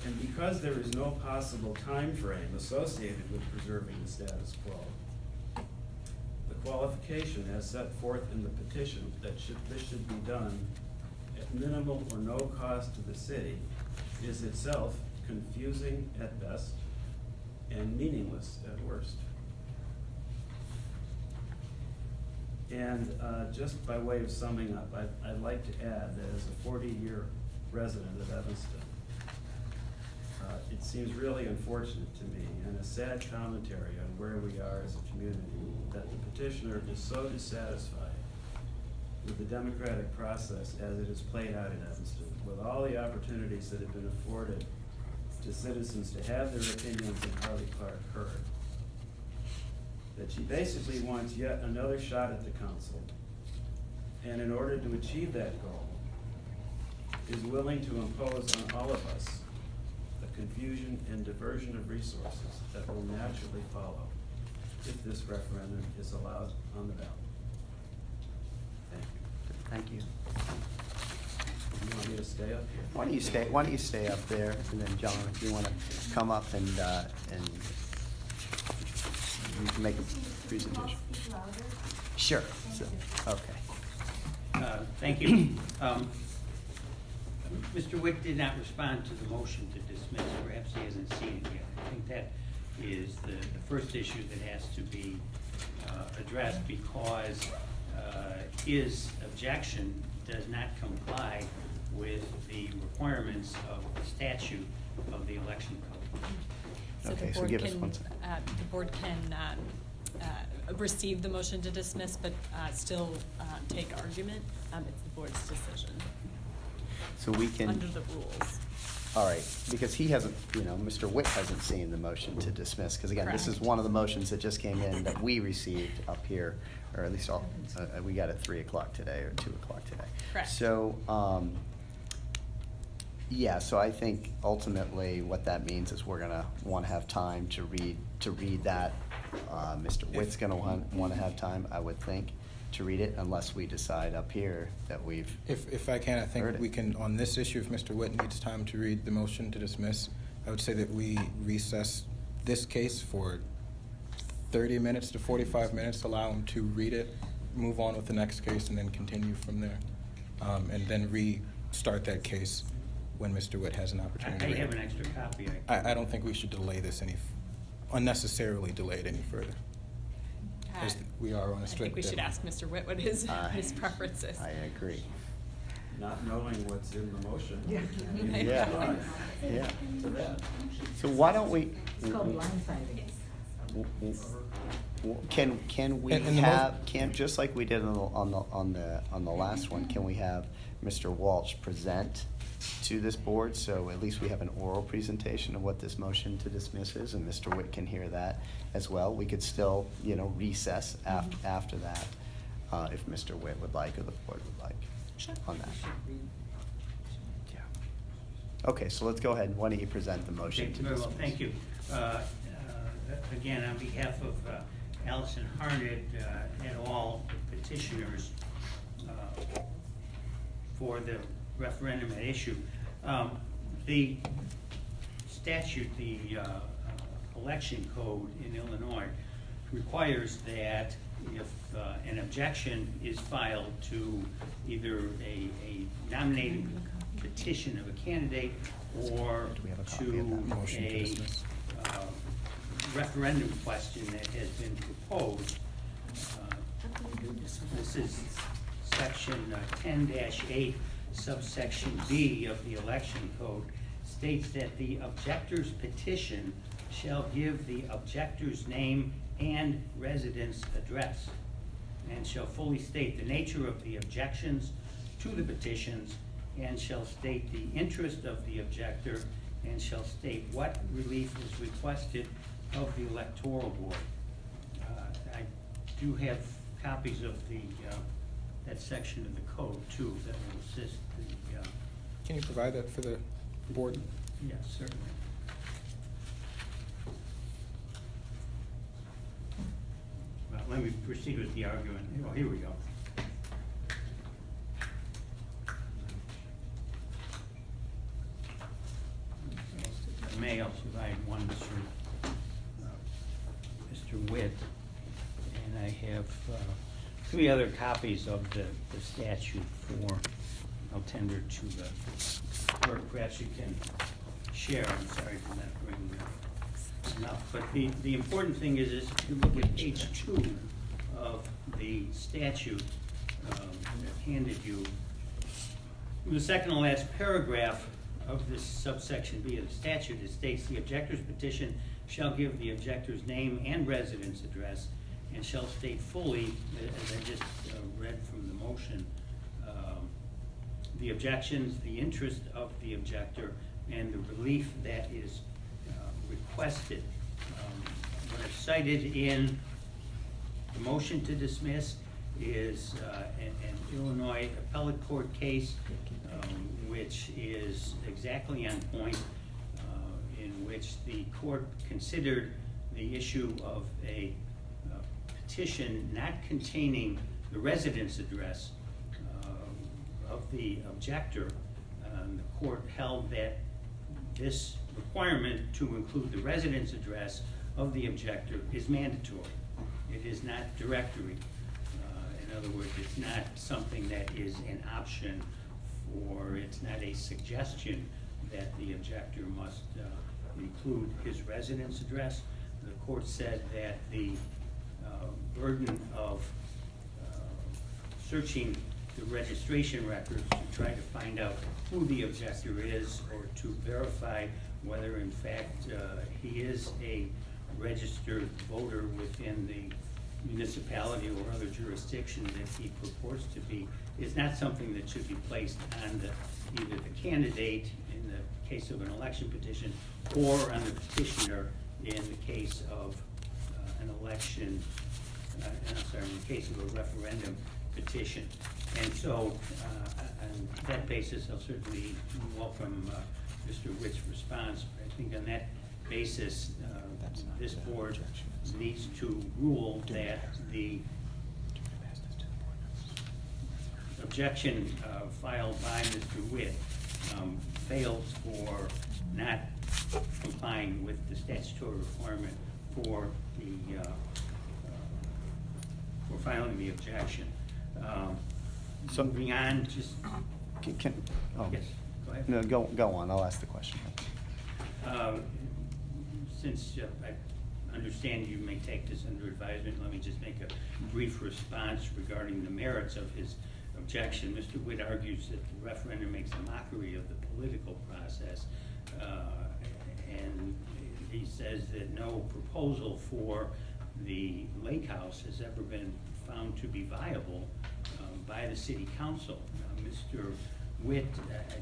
And because there is no possible time frame associated with preserving the status quo, the qualification as set forth in the petition that this should be done at minimal or no cost to the city is itself confusing at best and meaningless at worst. And just by way of summing up, I'd like to add that as a 40-year resident of Evanston, it seems really unfortunate to me and a sad commentary on where we are as a community that the petitioner is so dissatisfied with the democratic process as it is played out in Evanston, with all the opportunities that have been afforded to citizens to have their opinions in Harley Clark heard, that she basically wants yet another shot at the council, and in order to achieve that goal, is willing to impose on all of us the confusion and diversion of resources that will naturally follow if this referendum is allowed on the ballot. Thank you. Thank you. You want me to stay up here? Why don't you stay up there, and then John, if you want to come up and you can make a presentation. Sure. So, okay. Thank you. Mr. Wick did not respond to the motion to dismiss. Perhaps he hasn't seen it yet. I think that is the first issue that has to be addressed because his objection does not comply with the requirements of the statute of the election code. So Okay, the so board give us can, one second. the board can receive the motion to dismiss, but still take argument. It's the board's decision, So we can. under the rules. All right, because he hasn't, Mr. Witt hasn't seen the motion to dismiss, because again, this is Correct. one of the motions that just came in that we received up here, or at least we got at 3 o'clock today, or 2 o'clock today. Correct. So, yeah, so I think ultimately what that means is we're gonna wanna have time to read that. Mr. Witt's gonna wanna have time, I would think, to read it, unless we decide up here that we've. If I can, I Heard think it. we can, on this issue, if Mr. Witt needs time to read the motion to dismiss, I would say that we recess this case for 30 minutes to 45 minutes, allow him to read it, move on with the next case, and then continue from there. And then restart that case when Mr. Witt has an opportunity. I to read have it. an extra copy. I don't think we should delay this unnecessarily delay it any further, as we are on a I strict think we should deadline. ask Mr. Witt what his I- preference is. I agree. Not knowing what's in the motion. Yeah. Yeah, yeah. To that. So why don't we? It's called blindsiding. Can we And the have, just like we did on the last one, can we have Mr. Walsh present to this board? So at least we have an oral presentation of what this motion to dismiss is, and Mr. Witt can hear that as well. We could still, recess after that, if Mr. Witt would like, or the board would like, Sure. on that. Yeah. Okay, so let's go ahead. Why don't you present the motion Okay, to very dismiss? well, thank you. Again, on behalf of Allison Harned et al., petitioners for the referendum at issue, the statute, the election code in Illinois requires that if an objection is filed to either a nominating petition of a candidate or Do we have a copy of that to motion to a dismiss? referendum question that has been proposed. This is section 10-8, subsection B of the election code, states that the objector's petition shall give the objector's name and residence address, and shall fully state the nature of the objections to the petitions, and shall state the interest of the objector, and shall state what relief is requested of the electoral board. I do have copies of that section of the code too, that will assist the, Can you provide that for the board? yes, certainly. Well, let me proceed with the argument. Oh, here we go. If I may, I'll provide one to Mr. Witt, and I have 3 other copies of the statute for, I'll tender to the clerk. Perhaps you can share. I'm sorry for not bringing enough. But the important thing is if you look at page 2 of the statute that I handed you, in the second to last paragraph of this subsection B of the statute, it states the objector's petition shall give the objector's name and residence address, and shall state fully, as I just read from the motion, the objections, the interest of the objector, and the relief that is requested. What I've cited in the motion to dismiss is an Illinois appellate court case, which is exactly on point, in which the court considered the issue of a petition not containing the residence address of the objector. The court held that this requirement to include the residence address of the objector is mandatory. It is not directory. In other words, it's not something that is an option, or it's not a suggestion that the objector must include his residence address. The court said that the burden of searching the registration records to try to find out who the objector is, or to verify whether in fact he is a registered voter within the municipality or other jurisdiction that he purports to be, is not something that should be placed on either the candidate in the case of an election petition or on the petitioner in the case of an election, in the case of a referendum petition. And so, on that basis, I'll certainly welcome Mr. Witt's response. But I think on that basis, this board needs to rule that the objection filed by Mr. Witt fails for not complying with the statutory requirement for the for filing the objection. So- Moving on, just Oh. yes, go ahead. No, go on, I'll ask the question. Since I understand you may take this under advisement, let me just make a brief response regarding the merits of his objection. Mr. Witt argues that the referendum makes a mockery of the political process, and he says that no proposal for the lake house has ever been found to be viable by the city council. Mr. Witt, I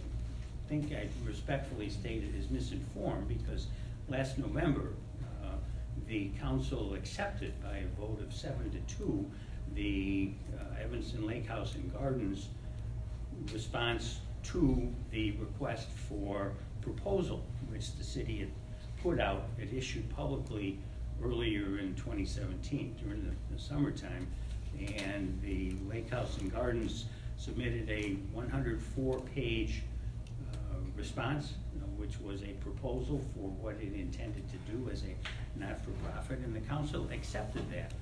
think I respectfully stated, is misinformed, because last November, the council accepted by a vote of 7-2 the Evanston Lake House and Gardens response to the request for proposal, which the city had put out, it issued publicly earlier in 2017 during the summertime. And the Lake House and Gardens submitted a 104-page response, which was a proposal for what it intended to do as a not-for-profit, and the council accepted that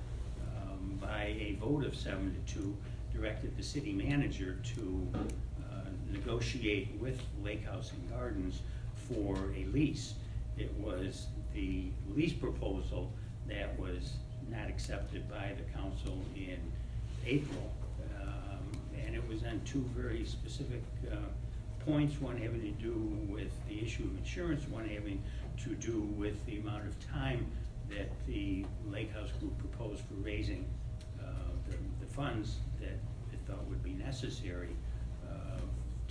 by a vote of 7-2, directed the city manager to negotiate with Lake House and Gardens for a lease. It was the lease proposal that was not accepted by the council in April, and it was on two very specific points, one having to do with the issue of insurance, one having to do with the amount of time that the Lake House group proposed for raising the funds that it thought would be necessary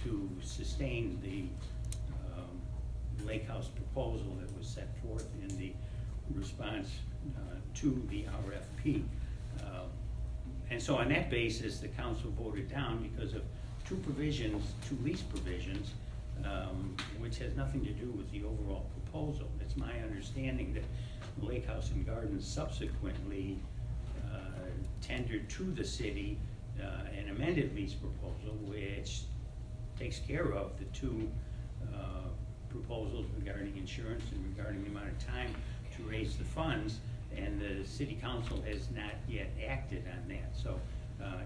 to sustain the Lake House proposal that was set forth in the response to the RFP. And so on that basis, the council voted down because of two lease provisions, which has nothing to do with the overall proposal. It's my understanding that Lake House and Gardens subsequently tendered to the city an amended lease proposal, which takes care of the two proposals regarding insurance and regarding the amount of time to raise the funds, and the city council has not yet acted on that. So,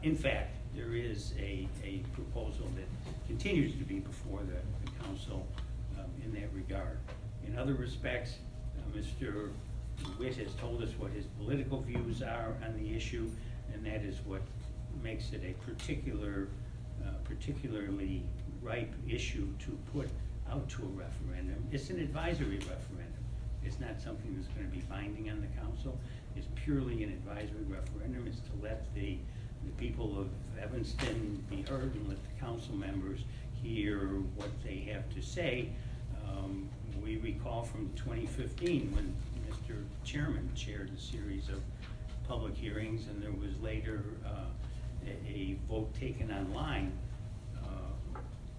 in fact, there is a proposal that continues to be before the council in that regard. In other respects, Mr. Witt has told us what his political views are on the issue, and that is what makes it a particularly ripe issue to put out to a referendum. It's an advisory referendum. It's not something that's going to be binding on the council. It's purely an advisory referendum. It's to let the people of Evanston be heard and let the council members hear what they have to say. We recall from 2015 when Mr. Chairman chaired a series of public hearings, and there was later a vote taken online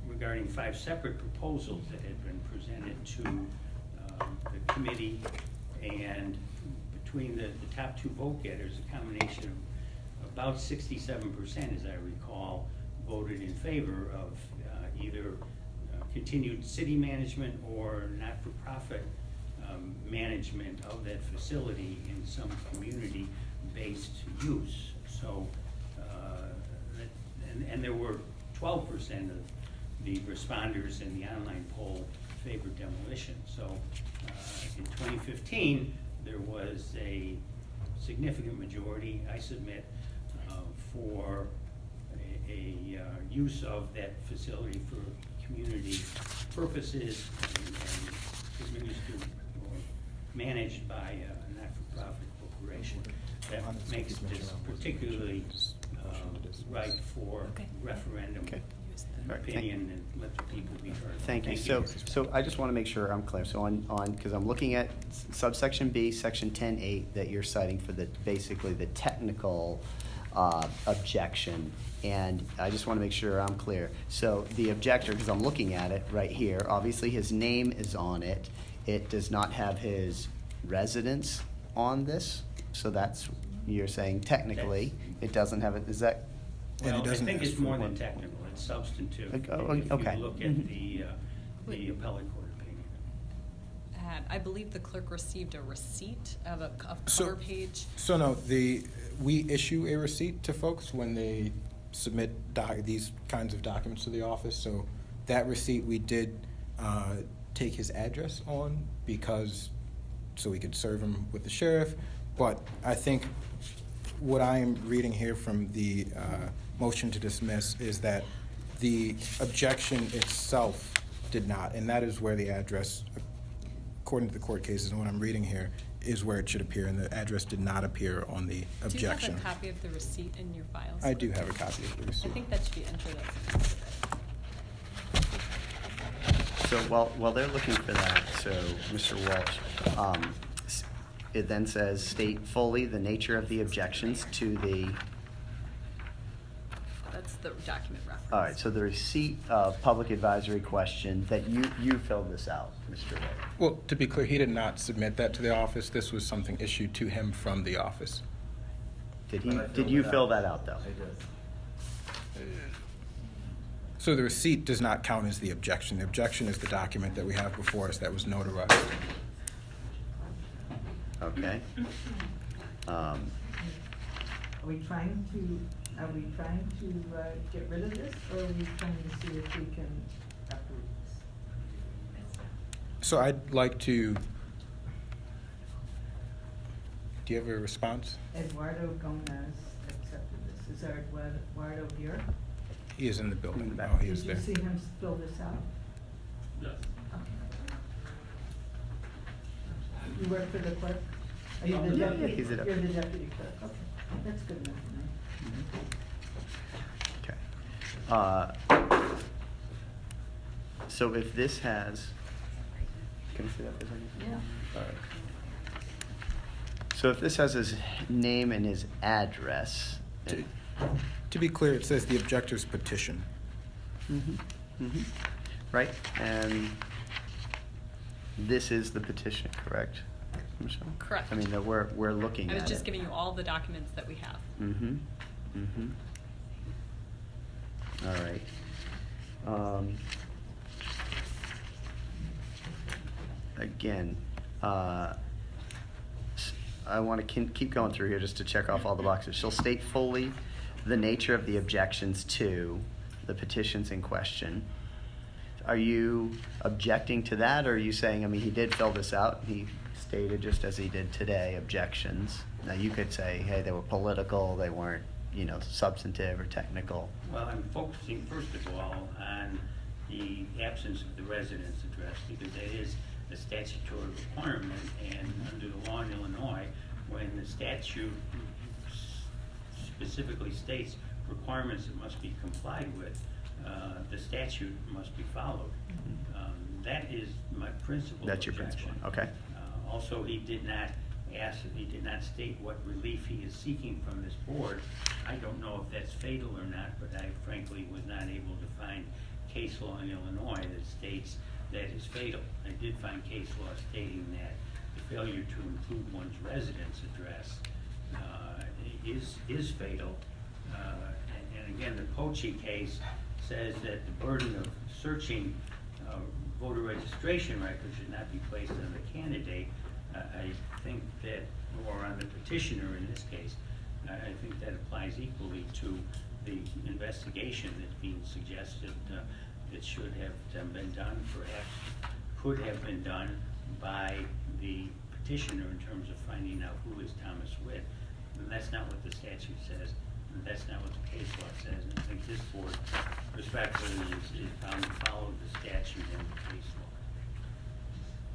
regarding 5 separate proposals that had been presented to the committee, and between the top 2 vote getters, a combination of about 67%, as I recall, voted in favor of either continued city management or not-for-profit management of that facility in some community-based use. So, and there were 12% of the responders in the online poll favored demolition. So in 2015, there was a significant majority, I submit, for a use of that facility for community purposes, and administered or managed by a not-for-profit corporation. That makes this particularly right for Okay. referendum Okay. All right, thank- opinion and let the people be heard. Thank you. So I just want to make sure I'm clear. So because I'm looking at subsection B, section 10.8, that you're citing for basically the technical objection. And I just want to make sure I'm clear. So the objector, because I'm looking at it right here, obviously his name is on it. It does not have his residence on this. So you're saying technically, it doesn't have it. Is that? And it Well, I doesn't think ask it's for more one. than technical, it's substantive. Okay. If Okay. you look Mhm. at the appellate court opinion. And I believe the clerk received a receipt of a So- cover page. So no, we issue a receipt to folks when they submit these kinds of documents to the office. So that receipt, we did take his address on so we could serve him with the sheriff. But I think what I am reading here from the motion to dismiss is that the objection itself did not, and that is where the address, according to the court cases and what I'm reading here, is where it should appear, and the address did not appear on the objection. Do you have a copy of the receipt in your files? I do have a copy of the I receipt. think that should be entered as. So while they're looking for that, so Mr. Walsh, it then says, state fully the nature of the objections to the, That's the document reference. all right, so the receipt of public advisory question that you filled this out, Mr. Ray. Well, to be clear, he did not submit that to the office. This was something issued to him from the office. Did But I you filled it fill out. that out, though? I did. So the receipt does not count as the objection. The objection is the document that we have before us that was notarized. Okay. Are we trying to get rid of this, or are we trying to see if we can approve this? So I'd like to, do you have a response? Eduardo Gomez accepted this. Is our Eduardo here? He is in the building. In the back. Oh, he is there. Did you see him fill this out? Yes. You work for the clerk? Are you Yeah, the yeah, deputy? he's the You're the deputy clerk, okay. That's good enough for me. Okay. So if this has, can I see that for a second? Yeah. All right. So if this has his name and his address. To be clear, it says the objector's petition. Right, and this is the petition, correct, Michelle? Correct. I mean, that we're looking I at was just it. giving you all the documents that we have. All right. Again, I want to keep going through here just to check off all the boxes. Shall state fully the nature of the objections to the petitions in question. Are you objecting to that, or are you saying, I mean, he did fill this out, he stated just as he did today, objections. Now, you could say, hey, they were political, they weren't, substantive or technical. Well, I'm focusing first of all on the absence of the residence address, because that is a statutory requirement, and under the law in Illinois, when the statute specifically states requirements that must be complied with, the statute must be followed. That is my principal That's your objection. principle, okay. Also, he did not state what relief he is seeking from this board. I don't know if that's fatal or not, but I frankly was not able to find case law in Illinois that states that is fatal. I did find case law stating that the failure to include one's residence address is fatal. And again, the Poche case says that the burden of searching voter registration records should not be placed on the candidate. I think that, or on the petitioner in this case, I think that applies equally to the investigation that's being suggested that should have been done, perhaps could have been done by the petitioner in terms of finding out who is Thomas Witt. And that's not what the statute says, and that's not what the case law says. And I think this board respectfully is bound to follow the statute and the case law.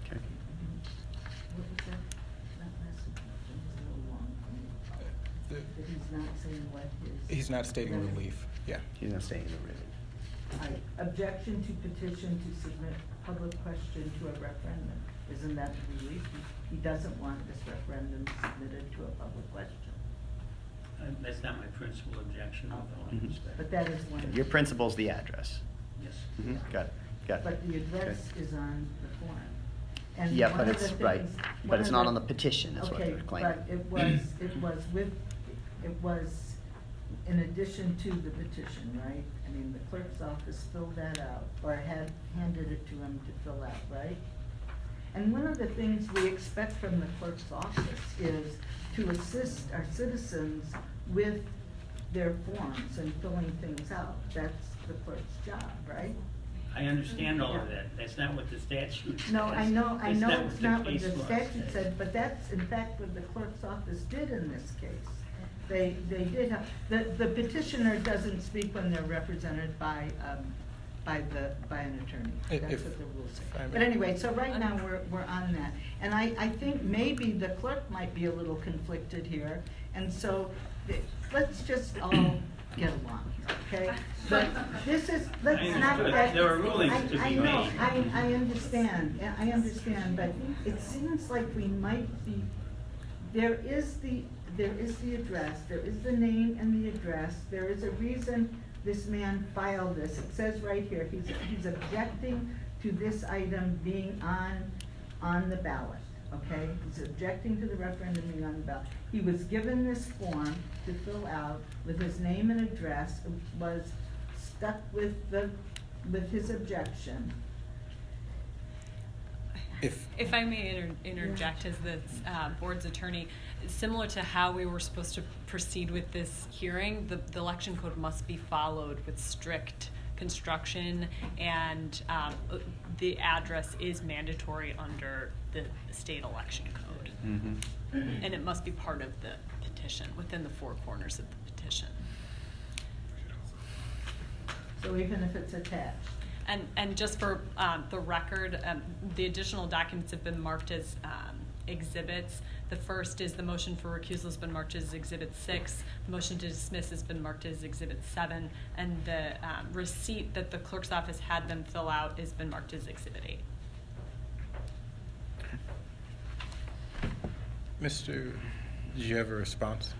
Okay. That he's not saying what his. He's not stating relief, yeah. He's not saying the written. Objection to petition to submit public question to a referendum. Isn't that the relief? He doesn't want this referendum submitted to a public question. That's not my principal objection, with all due Mhm. respect. But that is one. Your principal's the address. Yes. Got it, got it. But the address is on the form. And Yeah, one but of it's, the right, things- but one it's of not on the petition, is what Okay, they're claiming. but it was in addition to the petition, right? I mean, the clerk's office filled that out, or had handed it to him to fill out, right? And one of the things we expect from the clerk's office is to assist our citizens with their forms and filling things out. That's the clerk's job, right? I understand all of that. That's not what the statute says. No, I know it's not what case the law statute says. said, but that's in fact what the clerk's office did in this case. They did have, the petitioner doesn't speak when they're represented by an attorney. That's If what the rules I say. may- But anyway, so right now, we're on that. And I think maybe the clerk might be a little conflicted here, and so let's just all get along here, okay? But this is, let's I not understood. get. There are rulings to be I know, made. I understand, but it seems like we might be, there is the address, there is the name and the address, there is a reason this man filed this. It says right here, he's objecting to this item being on the ballot, okay? He's objecting to the referendum being on the ballot. He was given this form to fill out with his name and address, was stuck with his objection. If I may interject as the board's attorney, similar to how we were supposed to proceed with this hearing, the election code must be followed with strict construction, and the address is mandatory under the state election code. And it must be part of the petition, within the four corners of the petition. So even if it's attached. And just for the record, the additional documents have been marked as exhibits. The first is the motion for recusal has been marked as Exhibit 6. The motion to dismiss has been marked as Exhibit 7. And the receipt that the clerk's office had them fill out has been marked as Exhibit 8. Mr., did you have a response?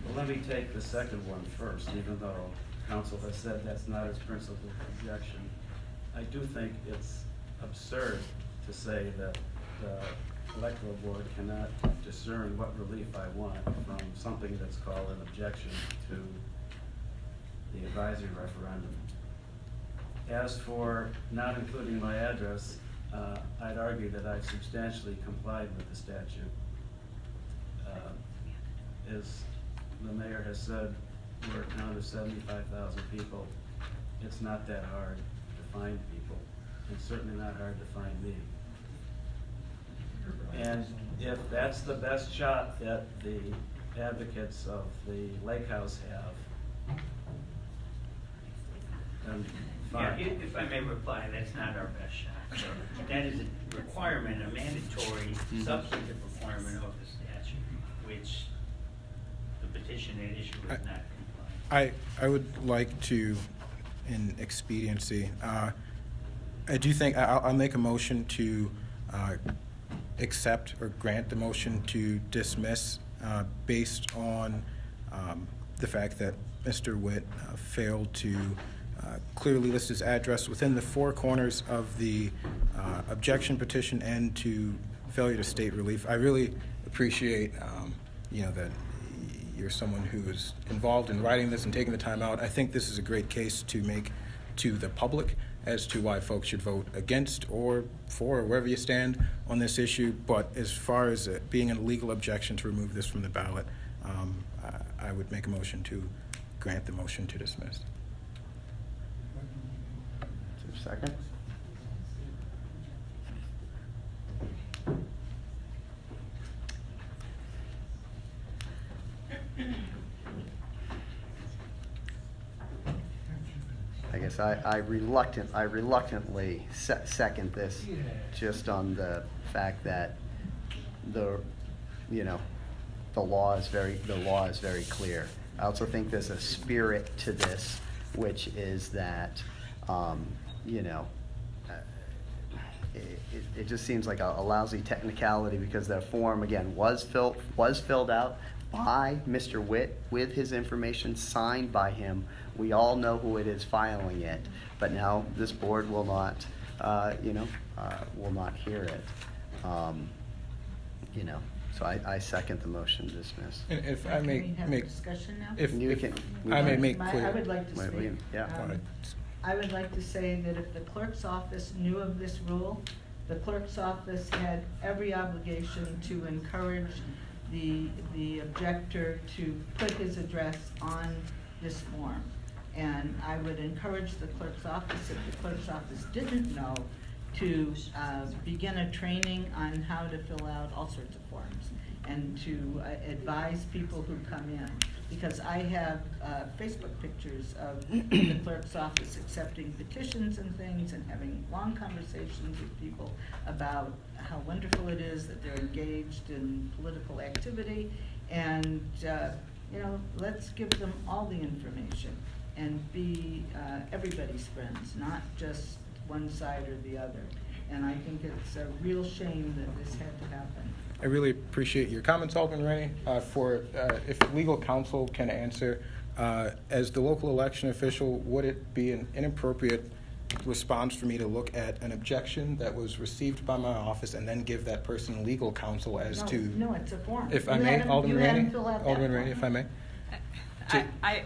Well, let me take the second one first, even though counsel has said that's not his principal objection. I do think it's absurd to say that the electoral board cannot discern what relief I want from something that's called an objection to the advisory referendum. As for not including my address, I'd argue that I've substantially complied with the statute. As the mayor has said, we're a town of 75,000 people. It's not that hard to find people. It's certainly not hard to find me. And if that's the best shot that the advocates of the Lake House have, then Yeah, fine. if I may reply, that's not our best shot. So that is a requirement, a mandatory substantive requirement of the statute, which the petition at issue is not complying. I would like to, in expediency, I do think, I'll make a motion to accept or grant the motion to dismiss based on the fact that Mr. Witt failed to clearly list his address within the four corners of the objection petition and to failure to state relief. I really appreciate, that you're someone who is involved in writing this and taking the time out. I think this is a great case to make to the public as to why folks should vote against or for or wherever you stand on this issue. But as far as it being a legal objection to remove this from the ballot, I would make a motion to grant the motion to dismiss. Is there a second? I guess I reluctantly second this, just on the fact that you know, the law is very clear. I also think there's a spirit to this, which is that, you know, it just seems like a lousy technicality, because that form, again, was filled out by Mr. Witt with his information signed by him. We all know who it is filing it, but now this board will not, will not hear it. You know, so I second the motion to dismiss. And if I Can may we have a make, discussion now? if You can- I may make I clear. would like to Wait, speak. yeah. Go ahead. I would like to say that if the clerk's office knew of this rule, the clerk's office had every obligation to encourage the objector to put his address on this form. And I would encourage the clerk's office, if the clerk's office didn't know, to begin a training on how to fill out all sorts of forms, and to advise people who come in. Because I have Facebook pictures of the clerk's office accepting petitions and things, and having long conversations with people about how wonderful it is that they're engaged in political activity. And, let's give them all the information and be everybody's friends, not just one side or the other. And I think it's a real shame that this had to happen. I really appreciate your comments, Alderman Rennie. If legal counsel can answer, as the local election official, would it be an inappropriate response for me to look at an objection that was received by my office and then give that person legal counsel as to? No, it's a form. If I You may, had him- Alderman you had him Rennie? fill out that Alderman form. Rennie, if I may? I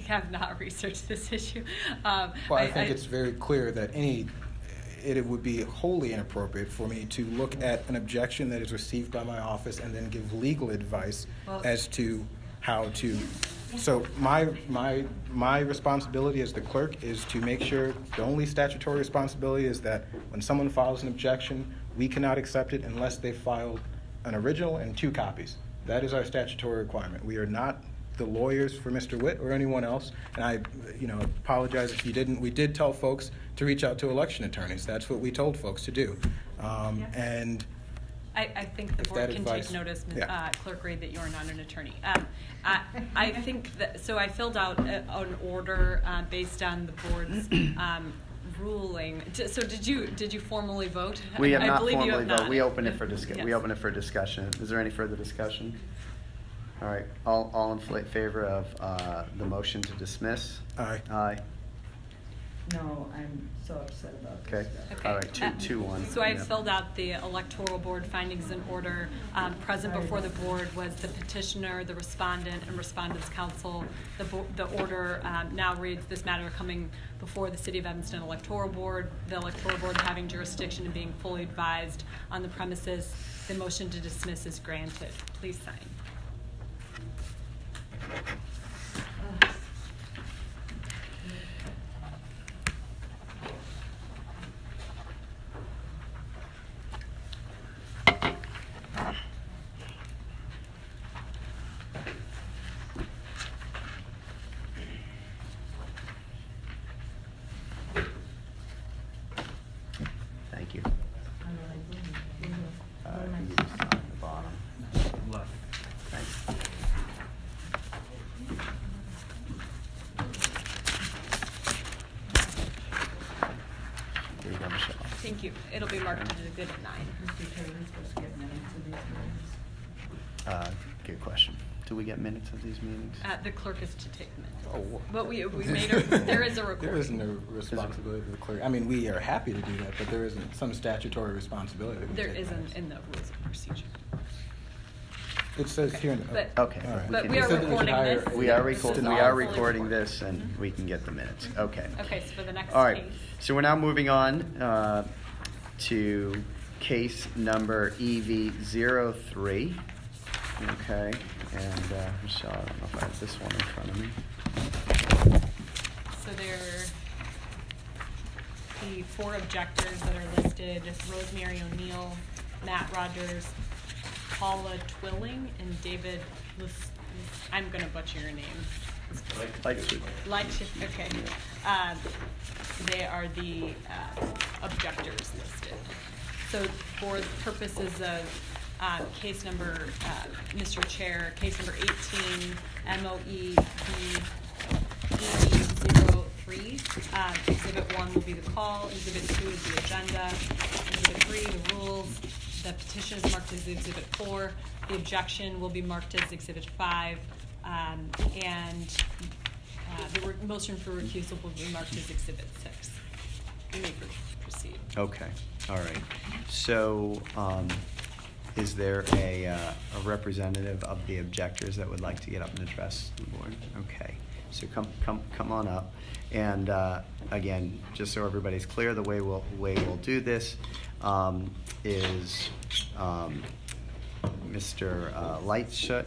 have not researched this issue. Well, I think it's very clear that it would be wholly inappropriate for me to look at an objection that is received by my office and then give legal advice as to how to. So my responsibility as the clerk is to make sure, the only statutory responsibility is that when someone files an objection, we cannot accept it unless they filed an original and 2 copies. That is our statutory requirement. We are not the lawyers for Mr. Witt or anyone else, and I apologize if you didn't. We did tell folks to reach out to election attorneys. That's what we told folks to do. And I think the If board that can advice- take notice, yeah. Clerk Reed, that you are not an attorney. I think that, so I filled out an order based on the board's ruling. So did you formally vote? We have I not believe you formally have not. voted. We open it for discussion. We Yes. open it for discussion. Is there any further discussion? All right, all in favor of the motion to dismiss? Aye. Aye. No, I'm so upset about this Okay. stuff. Okay. All right, 2-1. So I Yeah. filled out the electoral board findings and order. Present before the board was the petitioner, the respondent, and respondent's counsel. The order now reads, this matter coming before the City of Evanston Electoral Board, the Electoral Board having jurisdiction and being fully advised on the premises. The motion to dismiss is granted. Please sign. Thank you. You You just sign the bottom. Left. Thanks. Here you go, Michelle. Thank you. It'll be marked as a good at 9. Mr. Chair, we're supposed to get minutes of these meetings. Good question. Do we get minutes of these meetings? The clerk is to take minutes. Oh, But we made there is a recording. There isn't a responsibility to the clerk. I mean, we are happy to do that, but there isn't some statutory responsibility. that we There take isn't minutes. in the rules of procedure. It says here. But- Okay. All right. But can we do are that. said that we could recording hire- this. We are This is recording, all we are fully recording recorded. this, and we can get the minutes. Okay. Okay, so for the next All right, case. so we're now moving on to case number EV03. Okay, and Michelle, I don't know if I have this one in front of me. So there, the 4 objectors that are listed, Rosemary O'Neill, Matt Rogers, Paula Twilling, and David I'm gonna butcher your name. Like, Okay. They are the objectors listed. So for the purposes of Case number, Mr. Chair, case number 18, MOE B8003. Exhibit 1 will be the call, Exhibit 2 is the agenda, Exhibit 3, the rules. The petition is marked as Exhibit 4. The objection will be marked as Exhibit 5. And the motion for recusal will be marked as Exhibit 6. You may proceed. Okay, all right. So, is there a representative of the objectors that would like to get up and address the board? Okay, so come on up. And again, just so everybody's clear, the way we'll do this is Mr. Lightshoe.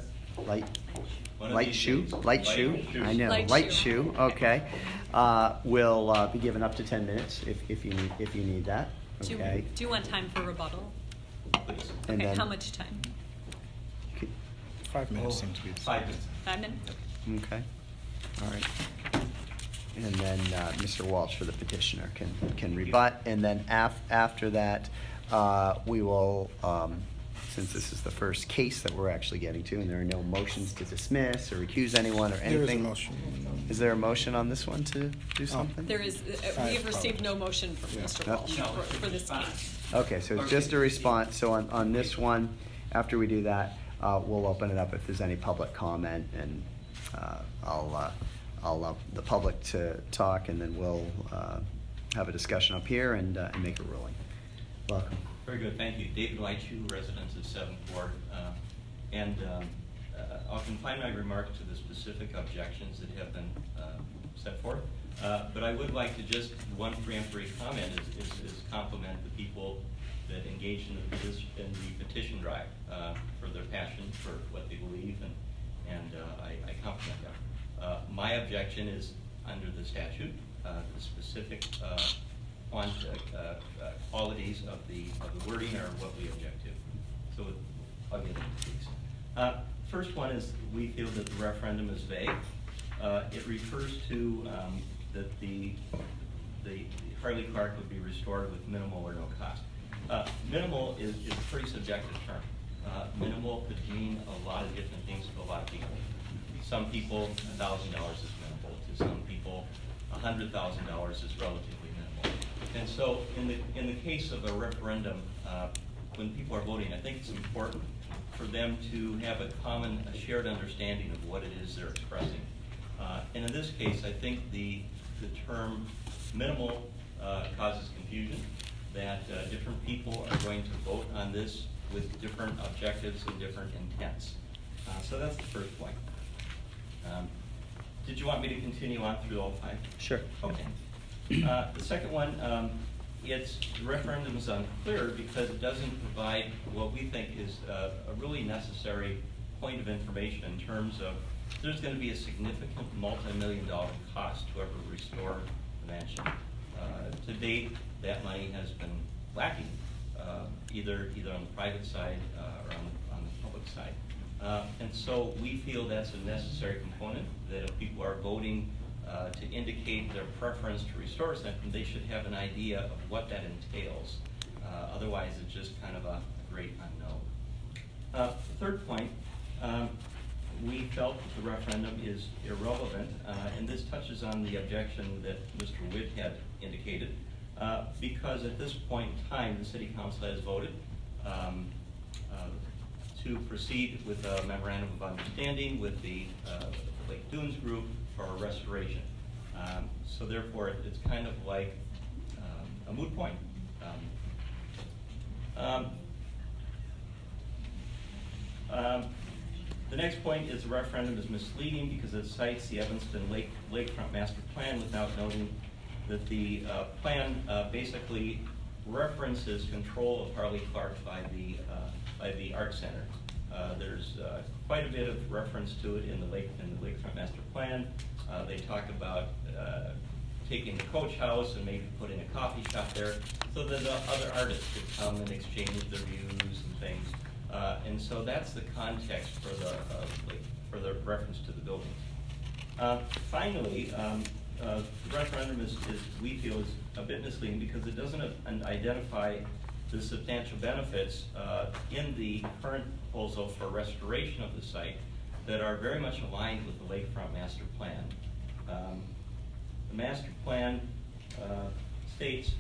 I know, Lightshoe, okay. Will be given up to 10 minutes if you need that, okay? Do you want time for rebuttal? Please. And Okay, then- how much time? 5 minutes seems to be. 5 minutes. 5 minutes? Okay, all right. And then Mr. Walsh for the petitioner can rebut, and then after that, we will, since this is the first case that we're actually getting to, and there are no motions to dismiss or recuse anyone or There is a anything. motion. Is there a motion on this one to do something? There is, we have received no motion from Mr. Walsh No, it's for this fine. case. Okay, so it's just a response. So on this one, after we do that, we'll open it up if there's any public comment, and I'll allow the public to talk, and then we'll have a discussion up here and make a ruling. Welcome. Very good, thank you. David Lightshoe, resident of 7th Ward. I'll confine my remarks to the specific objections that have been set forth. But I would like to just, one preemptory comment is compliment the people that engaged in the petition drive for their passion for what they believe, and I compliment them. My objection is under the statute, the specific qualities of the wording are what we object to. So I'll get into these. First one is we feel that the referendum is vague. It refers to that the Harley Clark would be restored with minimal or no cost. Minimal is a pretty subjective term. Minimal could mean a lot of different things to a lot of people. Some people, $1,000 is minimal. To some people, $100,000 is relatively minimal. And so, in the case of a referendum, when people are voting, I think it's important for them to have a shared understanding of what it is they're expressing. And in this case, I think the term minimal causes confusion, that different people are going to vote on this with different objectives and different intents. So that's the first point. Did you want me to continue on through all 5? Sure. Okay. The second one, the referendum is unclear because it doesn't provide what we think is a really necessary point of information in terms of there's going to be a significant multi-million-dollar cost to ever restore the mansion. To date, that money has been lacking, either on the private side or on the public side. And so we feel that's a necessary component, that if people are voting to indicate their preference to restore something, they should have an idea of what that entails. Otherwise, it's just kind of a great unknown. The third point, we felt that the referendum is irrelevant, and this touches on the objection that Mr. Witt had indicated, because at this point in time, the City Council has voted to proceed with a memorandum of understanding with the Lake Dunes Group for restoration. So therefore, it's kind of like a moot point. The next point is the referendum is misleading because it cites the Evanston Lakefront Master Plan without noting that the plan basically references control of Harley Clark by the Art Center. There's quite a bit of reference to it in the Lakefront Master Plan. They talk about taking the coach house and maybe putting a coffee shop there so that other artists could come and exchange their views and things. And so that's the context for the reference to the buildings. Finally, the referendum we feel is a bit misleading because it doesn't identify the the substantial benefits in the current proposal for restoration of the site that are very much aligned with the lakefront master plan. The master plan states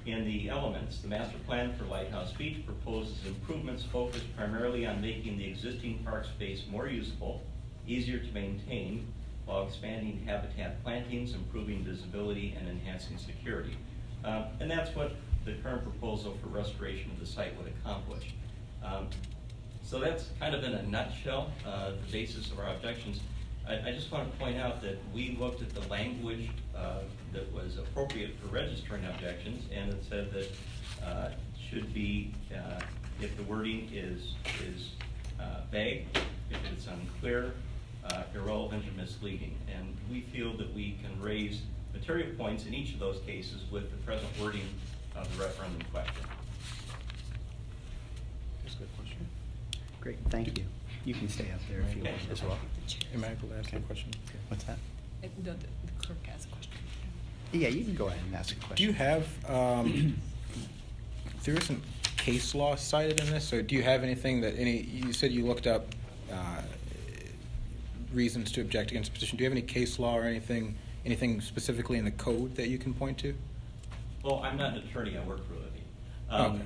in the elements, the master plan for Lighthouse Beach proposes improvements focused primarily on making the existing park space more usable, easier to maintain, while expanding habitat plantings, improving visibility, and enhancing security. And that's what the current proposal for restoration of the site would accomplish. So that's kind of in a nutshell the basis of our objections. I just want to point out that we looked at the language that was appropriate for registering objections, and it said that should be, if the wording is vague, if it's unclear, irrelevant, or misleading. And we feel that we can raise material points in each of those cases with the present wording of the referendum question. That's a good question. Great, thank you. You can stay up there if you want as well. Am I able to ask a question? What's that? No, the clerk has a question. Yeah, you can go ahead and ask a question. Do you have, there isn't case law cited in this, so do you have anything that you said you looked up reasons to object against the petition. Do you have any case law or anything specifically in the code that you can point to? Well, I'm not an attorney, I work for a living. Okay.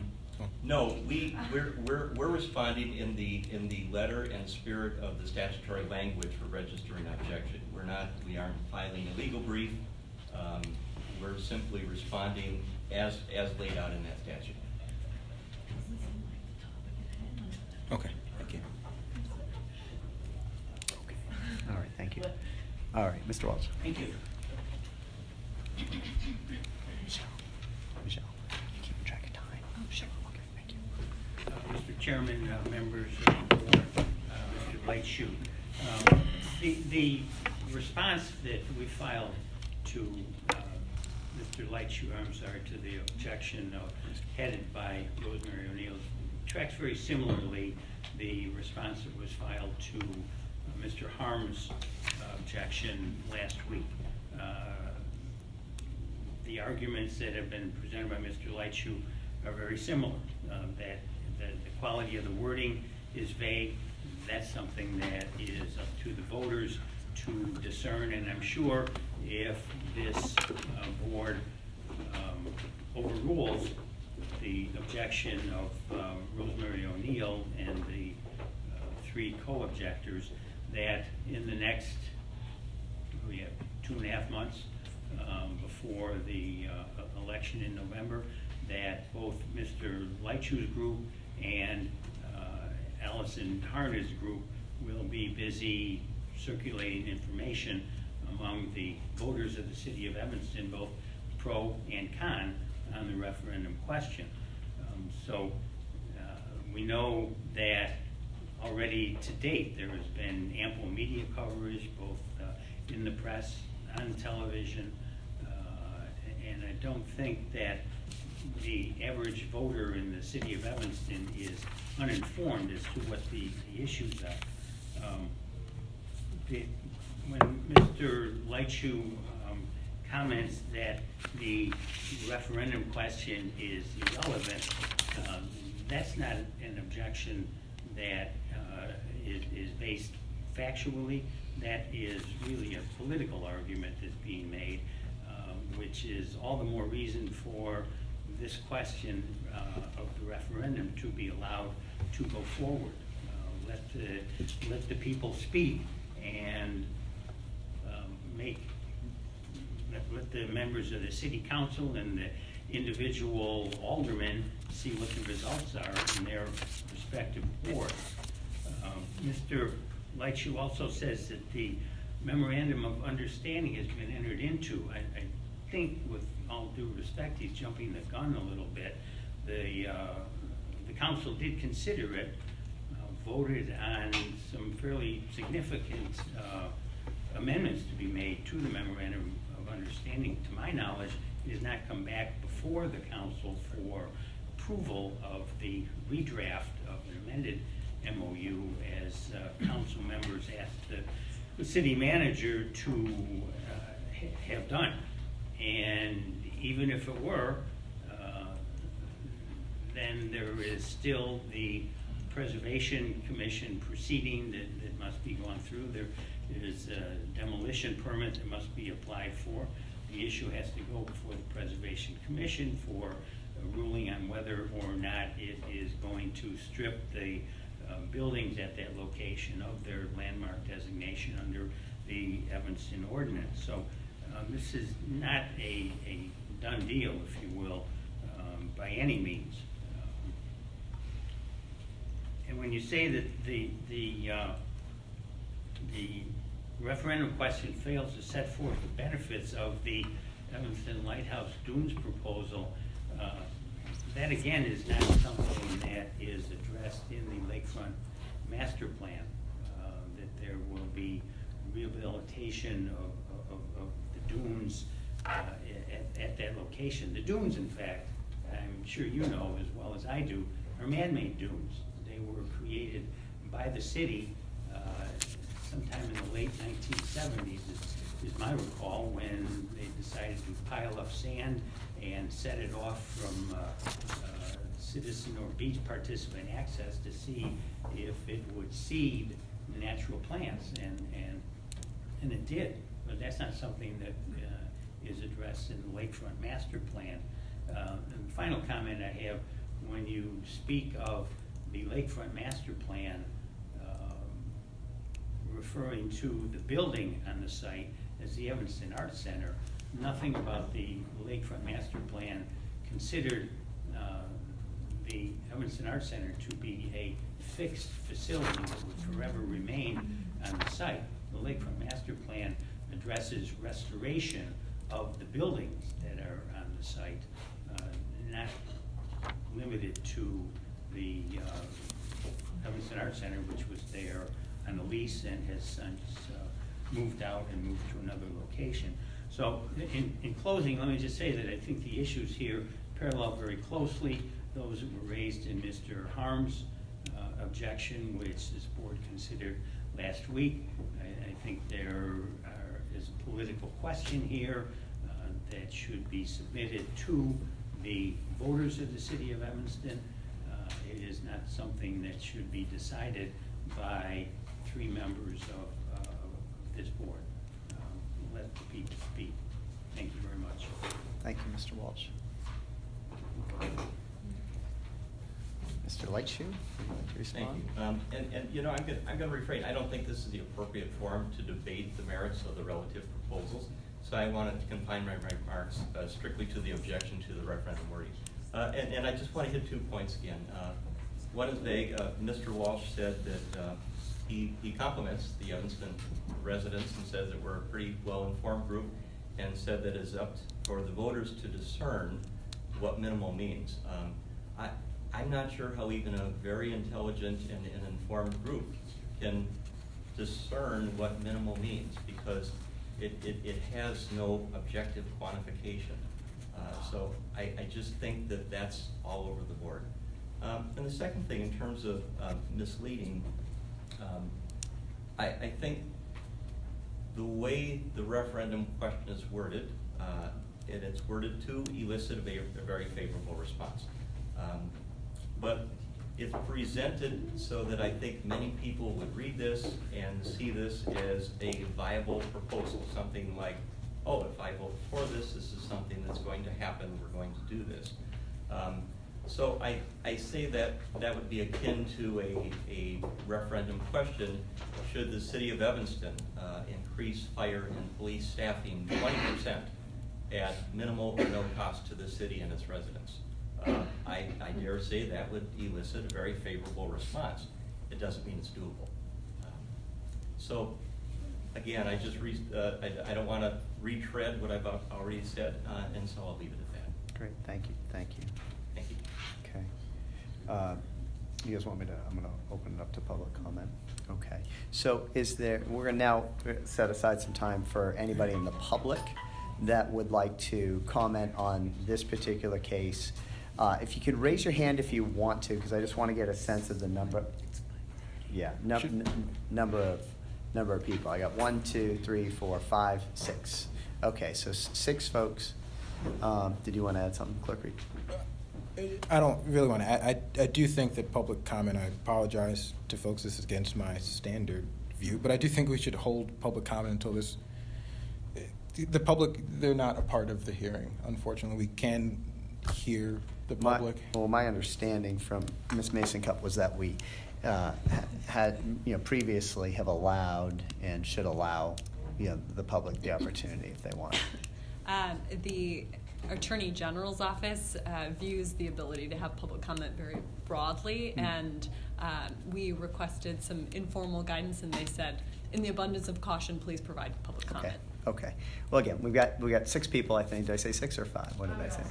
No, we're responding in the letter and spirit of the statutory language for registering objection. We aren't filing a legal brief. We're simply responding as laid out in that statute. Okay, thank you. Okay. All right, thank you. All right, Mr. Walsh. Thank you. Michelle, you keeping track of time? Oh, sure. Okay, thank you. Mr. Chairman, members of the board, Mr. Lightshoe. The response that we filed to Mr. Lightshoe, to the objection headed by Rosemary O'Neill tracks very similarly the response that was filed to Mr. Harm's objection last week. The arguments that have been presented by Mr. Lightshoe are very similar, that the quality of the wording is vague. That's something that is up to the voters to discern, and I'm sure if this board overrules the objection of Rosemary O'Neill and the three co-objectors, that in the next, we have 2.5 months before the election in November, that both Mr. Lightshoe's group and Allison Harner's group will be busy circulating information among the voters of the city of Evanston, both pro and con, on the referendum question. So we know that already to date there has been ample media coverage, both in the press, on television, and I don't think that the average voter in the city of Evanston is uninformed as to what the issues are. When Mr. Lightshoe comments that the referendum question is irrelevant, that's not an objection that is based factually. That is really a political argument that's being made, which is all the more reason for this question of the referendum to be allowed to go forward. Let the people speak and let the members of the city council and the individual aldermen see what the results are in their respective wards. Mr. Lightshoe also says that the memorandum of understanding has been entered into. I think, with all due respect, he's jumping the gun a little bit. The council did consider it, voted on some fairly significant amendments to be made to the memorandum of understanding. To my knowledge, it has not come back before the council for approval of the redraft of an amended MOU, as council members asked the city manager to have done. And even if it were, then there is still the Preservation Commission proceeding that must be gone through. There is a demolition permit that must be applied for. The issue has to go before the Preservation Commission for a ruling on whether or not it is going to strip the buildings at that location of their landmark designation under the Evanston ordinance. So this is not a done deal, if you will, by any means. And when you say that the referendum question fails to set forth the benefits of the Evanston Lighthouse Dunes proposal, that again is not something that is addressed in the Lakefront Master Plan, that there will be rehabilitation of the dunes at that location. The dunes, in fact, I'm sure you know as well as I do, are man-made dunes. They were created by the city sometime in the late 1970s, is my recall, when they decided to pile up sand and set it off from citizen or beach participant access to see if it would seed natural plants, and it did. But that's not something that is addressed in the Lakefront Master Plan. And the final comment I have, when you speak of the Lakefront Master Plan, referring to the building on the site as the Evanston Arts Center, nothing about the Lakefront Master Plan considered the Evanston Arts Center to be a fixed facility that would forever remain on the site. The Lakefront Master Plan addresses restoration of the buildings that are on the site, not limited to the Evanston Arts Center, which was there on a lease and has since moved out and moved to another location. So in closing, let me just say that I think the issues here parallel very closely those that were raised in Mr. Harm's objection, which this board considered last week. I think there is a political question here that should be submitted to the voters of the city of Evanston. It is not something that should be decided by 3 members of this board. Let the people speak. Thank you very much. Thank you, Mr. Walsh. Mr. Lightshoe, would you like to respond? Thank you. And you know, I'm going to refrain. I don't think this is the appropriate forum to debate the merits of the relative proposals. So I wanted to confine my remarks strictly to the objection to the referendum wording. And I just want to hit 2 points again. One is vague. Mr. Walsh said that he compliments the Evanston residents and says that we're a pretty well-informed group, and said that it's up for the voters to discern what minimal means. I'm not sure how even a very intelligent and informed group can discern what minimal means, because it has no objective quantification. So I just think that that's all over the board. And the second thing, in terms of misleading, I think the way the referendum question is worded, and it's worded to elicit a very favorable response. But it's presented so that I think many people would read this and see this as a viable proposal, something like, oh, if I vote for this, this is something that's going to happen, we're going to do this. So I say that that would be akin to a referendum question: should the city of Evanston increase fire and police staffing 20% at minimal or no cost to the city and its residents? I dare say that would elicit a very favorable response. It doesn't mean it's doable. So again, I just I don't want to retread what I've already said, and so I'll leave it at that. Great, thank you, thank you. Thank you. Okay. You guys want me to, I'm gonna open it up to public comment. Okay, so we're gonna now set aside some time for anybody in the public that would like to comment on this particular case. If you could raise your hand if you want to, because I just want to get a sense of the number. Yeah, number of people. I got 1, 2, 3, 4, 5, 6. Okay, so 6 folks. Did you want to add something, Clerk Reed? I don't really want to, I do think that public comment, I apologize to folks, this is against my standard view, but I do think we should hold public comment until this, the public, they're not a part of the hearing, unfortunately. We can hear the public. My understanding from Ms. Mason Cup was that we had, previously have allowed and should allow, the public the opportunity if they want. The Attorney General's office views the ability to have public comment very broadly, and we requested some informal guidance, and they said, in the abundance of caution, please provide public comment. Okay. Well, again, we got 6 people, I think. Did I say 6 or 5? What did I say?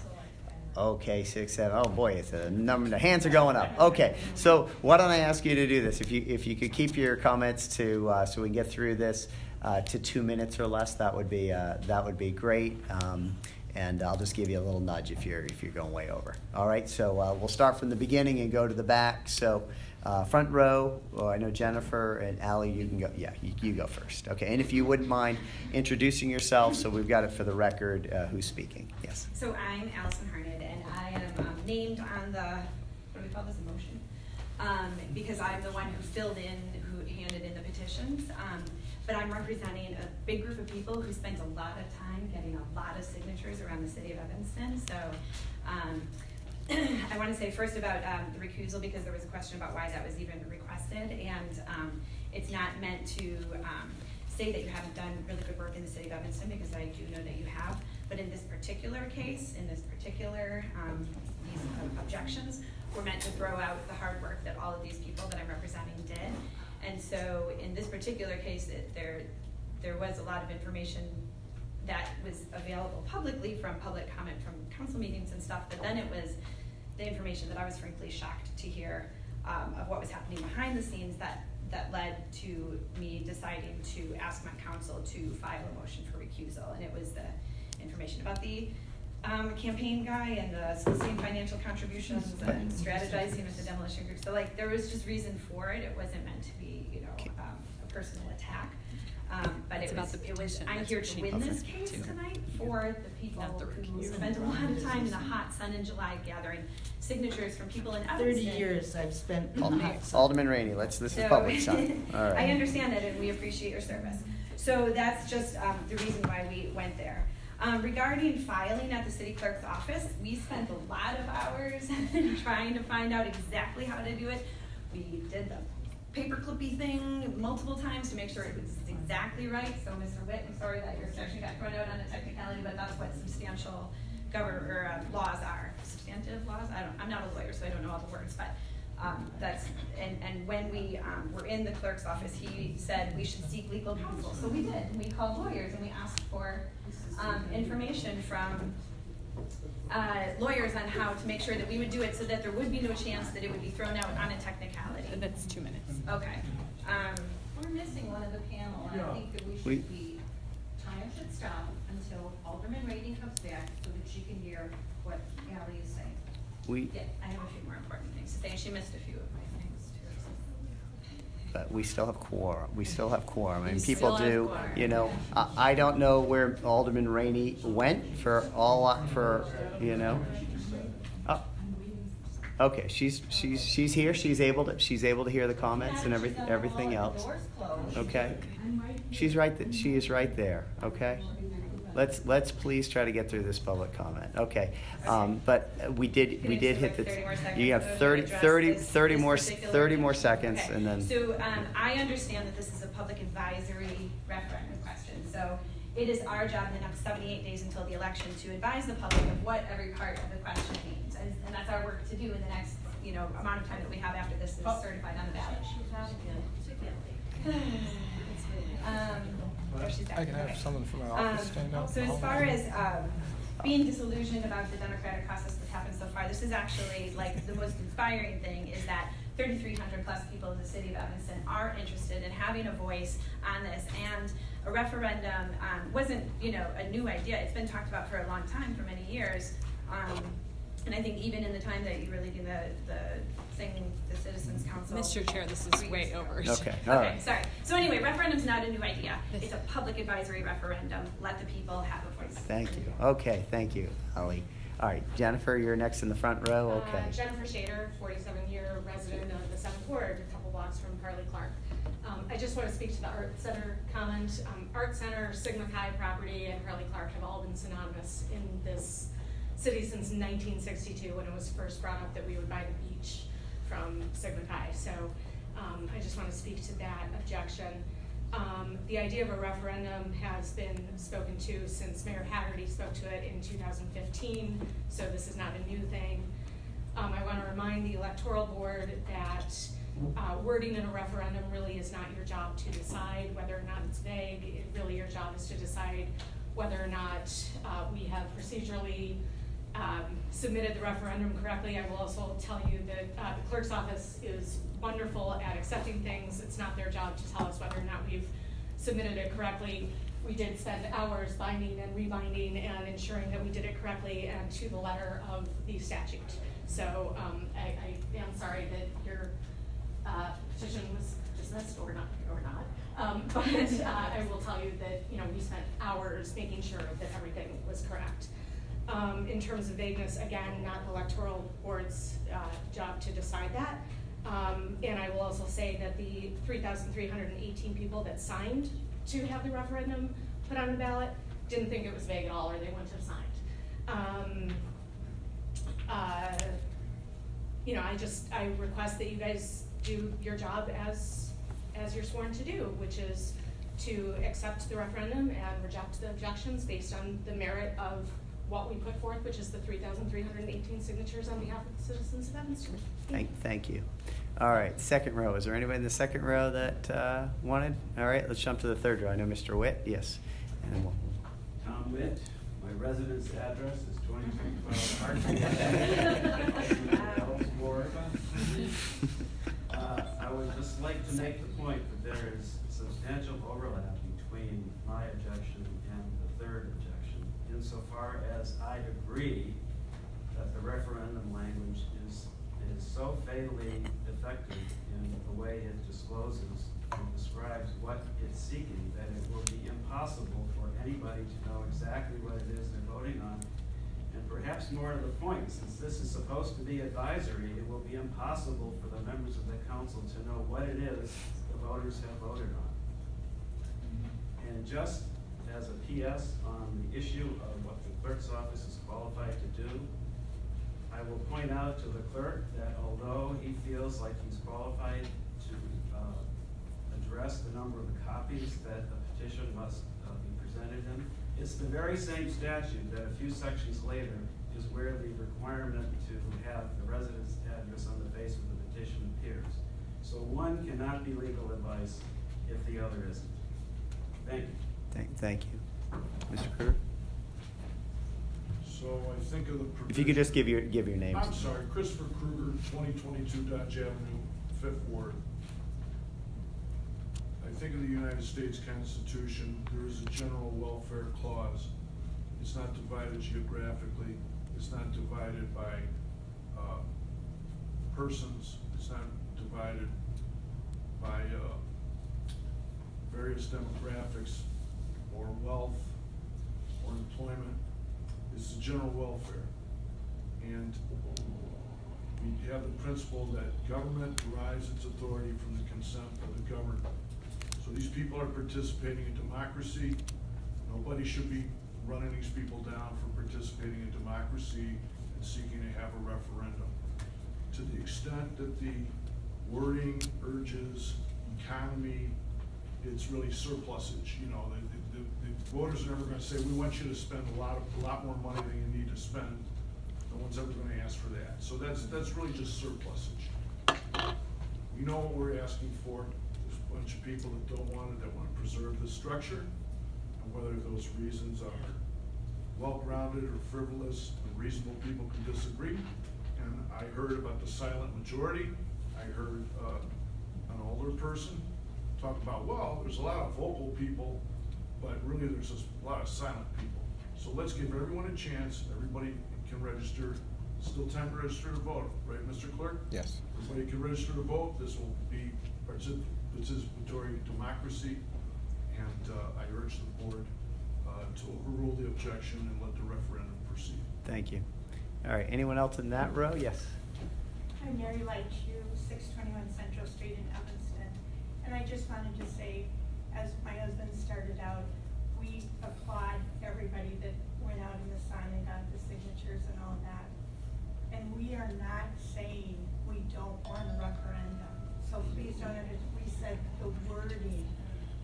Okay, 6, 7. Oh boy, it's a number. The hands are going up. Okay, so why don't I ask you to do this? If you could keep your comments to so we can get through this to 2 minutes or less, that would be great. And I'll just give you a little nudge if you're going way over. All right, so we'll start from the beginning and go to the back. So front row, I know Jennifer and Allie, you can go. Yeah, you go first. Okay, and if you wouldn't mind introducing yourself, so we've got it for the record, who's speaking. Yes. So I'm Allison Harned, and I am named on the, what do we call this, a motion? Because I'm the one who filled in, who handed in the petitions. But I'm representing a big group of people who spent a lot of time getting a lot of signatures around the city of Evanston. So I want to say first about the recusal, because there was a question about why that was even requested. And it's not meant to say that you haven't done really good work in the city of Evanston, because I do know that you have. But in this particular case, in this particular, these objections were meant to throw out the hard work that all of these people that I'm representing did. And so in this particular case, there was a lot of information that was available publicly from public comment from council meetings and stuff, but then it was the information that I was frankly shocked to hear of what was happening behind the scenes that led to me deciding to ask my council to file a motion for recusal. And it was the information about the campaign guy and the soliciting financial contributions and strategizing with the demolition group. So there was just reason for it. It wasn't meant to be, a personal attack. But It's it about was, the petition. I'm That's here what to she win means. this case tonight for the people Not the who recusal. spent a lot of time in the hot sun in July gathering signatures from people in Evanston. 30 years I've spent in the hot sun. Alderman Rainey, this is public time. All right. I understand that, and we appreciate your service. So that's just the reason why we went there. Regarding filing at the city clerk's office, we spent a lot of hours trying to find out exactly how to do it. We did the paperclippy thing multiple times to make sure it was exactly right. So Mr. Witt, I'm sorry that your section got thrown out on a technicality, but that's what substantial laws are. Substantive laws? I'm not a lawyer, so I don't know all the words, but that's, and when we were in the clerk's office, he said we should seek legal counsel. So we did. We called lawyers and we asked for information from lawyers on how to make sure that we would do it so that there would be no chance that it would be thrown out on a technicality. That's 2 minutes. Okay. We're missing one of the panel, and I think that time should stop until Alderman Rainey comes back so that she can hear what Ally is saying. Yeah, I have a few more important things to say. She missed a few of my things too. But we still have quorum. And You people still have do, quorum. I don't know where Alderman Rainey went for. Oh. Okay, she's here. She's able to hear the comments and everything else. Doors closed. Okay. She's right. She is right there. Okay. Let's please try to get through this public comment. Okay. But we did hit the. 30 more seconds You have to 30 address this more seconds, Okay. and then. So I understand that this is a public advisory referendum question. So it is our job in the next 78 days until the election to advise the public of what every part of the question means. And that's our work to do in the next amount of time that we have after this is certified on the ballot. She's back. I can have Okay. someone from my office stand up. So as far as being disillusioned about the democratic process that's happened so far, this is actually the most inspiring thing is that 3,300 plus people in the city of Evanston are interested in having a voice on this, and a referendum wasn't a new idea. It's been talked about for a long time, for many years. And I think even in the time that you really do the thing, the Citizens Council. Mr. Chair, this is way over. Okay. All Okay, right. sorry. So anyway, referendum's not a new idea. It's a public advisory referendum. Let the people have a voice. Thank you. Okay, thank you, Ali. All right, Jennifer, you're next in the front row, okay. Jennifer Shader, 47-year resident of the 7th Ward, a couple blocks from Harley Clark. I just want to speak to the Art Center comment. Art Center, Sigma Chi property, and Harley Clark have all been synonymous in this city since 1962 when it was first brought up that we would buy the beach from Sigma Chi. So I just want to speak to that objection. The idea of a referendum has been spoken to since Mayor Haggerty spoke to it in 2015, so this is not a new thing. I want to remind the Electoral Board that wording in a referendum really is not your job to decide whether or not it's vague. Really your job is to decide whether or not we have procedurally submitted the referendum correctly. I will also tell you that the clerk's office is wonderful at accepting things. It's not their job to tell us whether or not we've submitted it correctly. We did spend hours binding and rebinding and ensuring that we did it correctly and to the letter of the statute. So I am sorry that your petition was dismissed or not. But I will tell you that we spent hours making sure that everything was correct. In terms of vagueness, again, not the Electoral Board's job to decide that. And I will also say that the 3,318 people that signed to have the referendum put on the ballot didn't think it was vague at all, or they wouldn't have signed. I request that you guys do your job as you're sworn to do, which is to accept the referendum and reject the objections based on the merit of what we put forth, which is the 3,318 signatures on behalf of the citizens of Evanston. Thank you. All right, second row. Is there anybody in the second row that wanted? All right, let's jump to the third row. I know Mr. Witt, yes. And then Tom Witt, my residence address is 2312 Ward. I would just like to make the point that there is substantial overlap between my objection and the third objection, insofar as I agree that the referendum language is so fatally defective in the way it discloses and describes what it's seeking that it will be impossible for anybody to know exactly what it is they're voting on. And perhaps more to the point, since this is supposed to be advisory, it will be impossible for the members of the council to know what it is the voters have voted on. And just as a PS on the issue of what the clerk's office is qualified to do, I will point out to the clerk that although he feels like he's qualified to address the number of copies that the petition must be presented in, it's the very same statute that a few sections later is where the requirement to have the residence address on the face of the petition appears. So one cannot be legal advice if the other isn't. Thank you. thank you. Mr. Kruger? So I think of the provision. If you could just give your name. I'm sorry, Christopher Kruger, 2022 Dodge Avenue, 5th Ward. I think of the United States Constitution, there is a general welfare clause. It's not divided geographically. It's not divided by persons. It's not divided by various demographics or wealth or employment. It's the general welfare. And we have the principle that government derives its authority from the consent of the governed. So these people are participating in democracy. Nobody should be running these people down for participating in democracy and seeking to have a referendum. To the extent that the wording urges economy, it's really surplusage. The voters are never going to say, we want you to spend a lot more money than you need to spend. No one's ever going to ask for that. So that's really just surplusage. We know what we're asking for. There's a bunch of people that don't want it, that want to preserve the structure, and whether those reasons are well-grounded or frivolous, and reasonable people can disagree. And I heard about the silent majority. I heard an older person talk about, well, there's a lot of vocal people, but really there's just a lot of silent people. So let's give everyone a chance. Everybody can register. Still time to register to vote, right, Mr. Clerk? Yes. Everybody can register to vote. This will be participatory democracy, and I urge the board to overrule the objection and let the referendum proceed. Thank you. All right, anyone else in that row? Yes. I'm Mary Light Chu, 621 Central Street in Evanston. And I just wanted to say, as my husband started out, we applaud everybody that went out in the sun and got the signatures and all that. And we are not saying we don't want a referendum. So please don't, we said the wording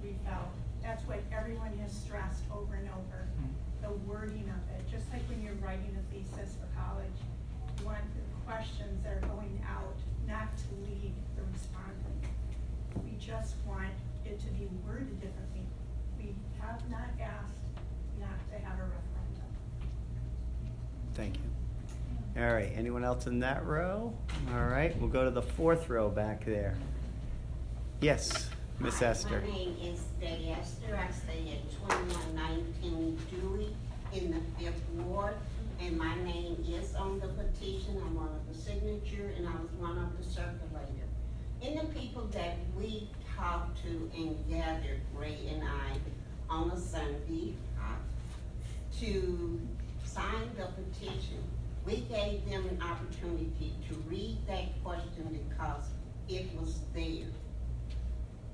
we felt. That's what everyone has stressed over and over, the wording of it. Just like when you're writing a thesis for college, you want the questions that are going out, not to lead the respondent. We just want it to be worded differently. We have not asked not to have a referendum. Thank you. All right, anyone else in that row? All right, we'll go to the fourth row back there. Yes, Miss Esther. My name is Betty Esther. I stay at 2119 Dewey in the 5th Ward, and my name is on the petition. I'm one of the signature, and I was one of the circulator. And the people that we talked to and gathered, Ray and I, on a Sunday, to sign the petition, we gave them an opportunity to read that question because it was there.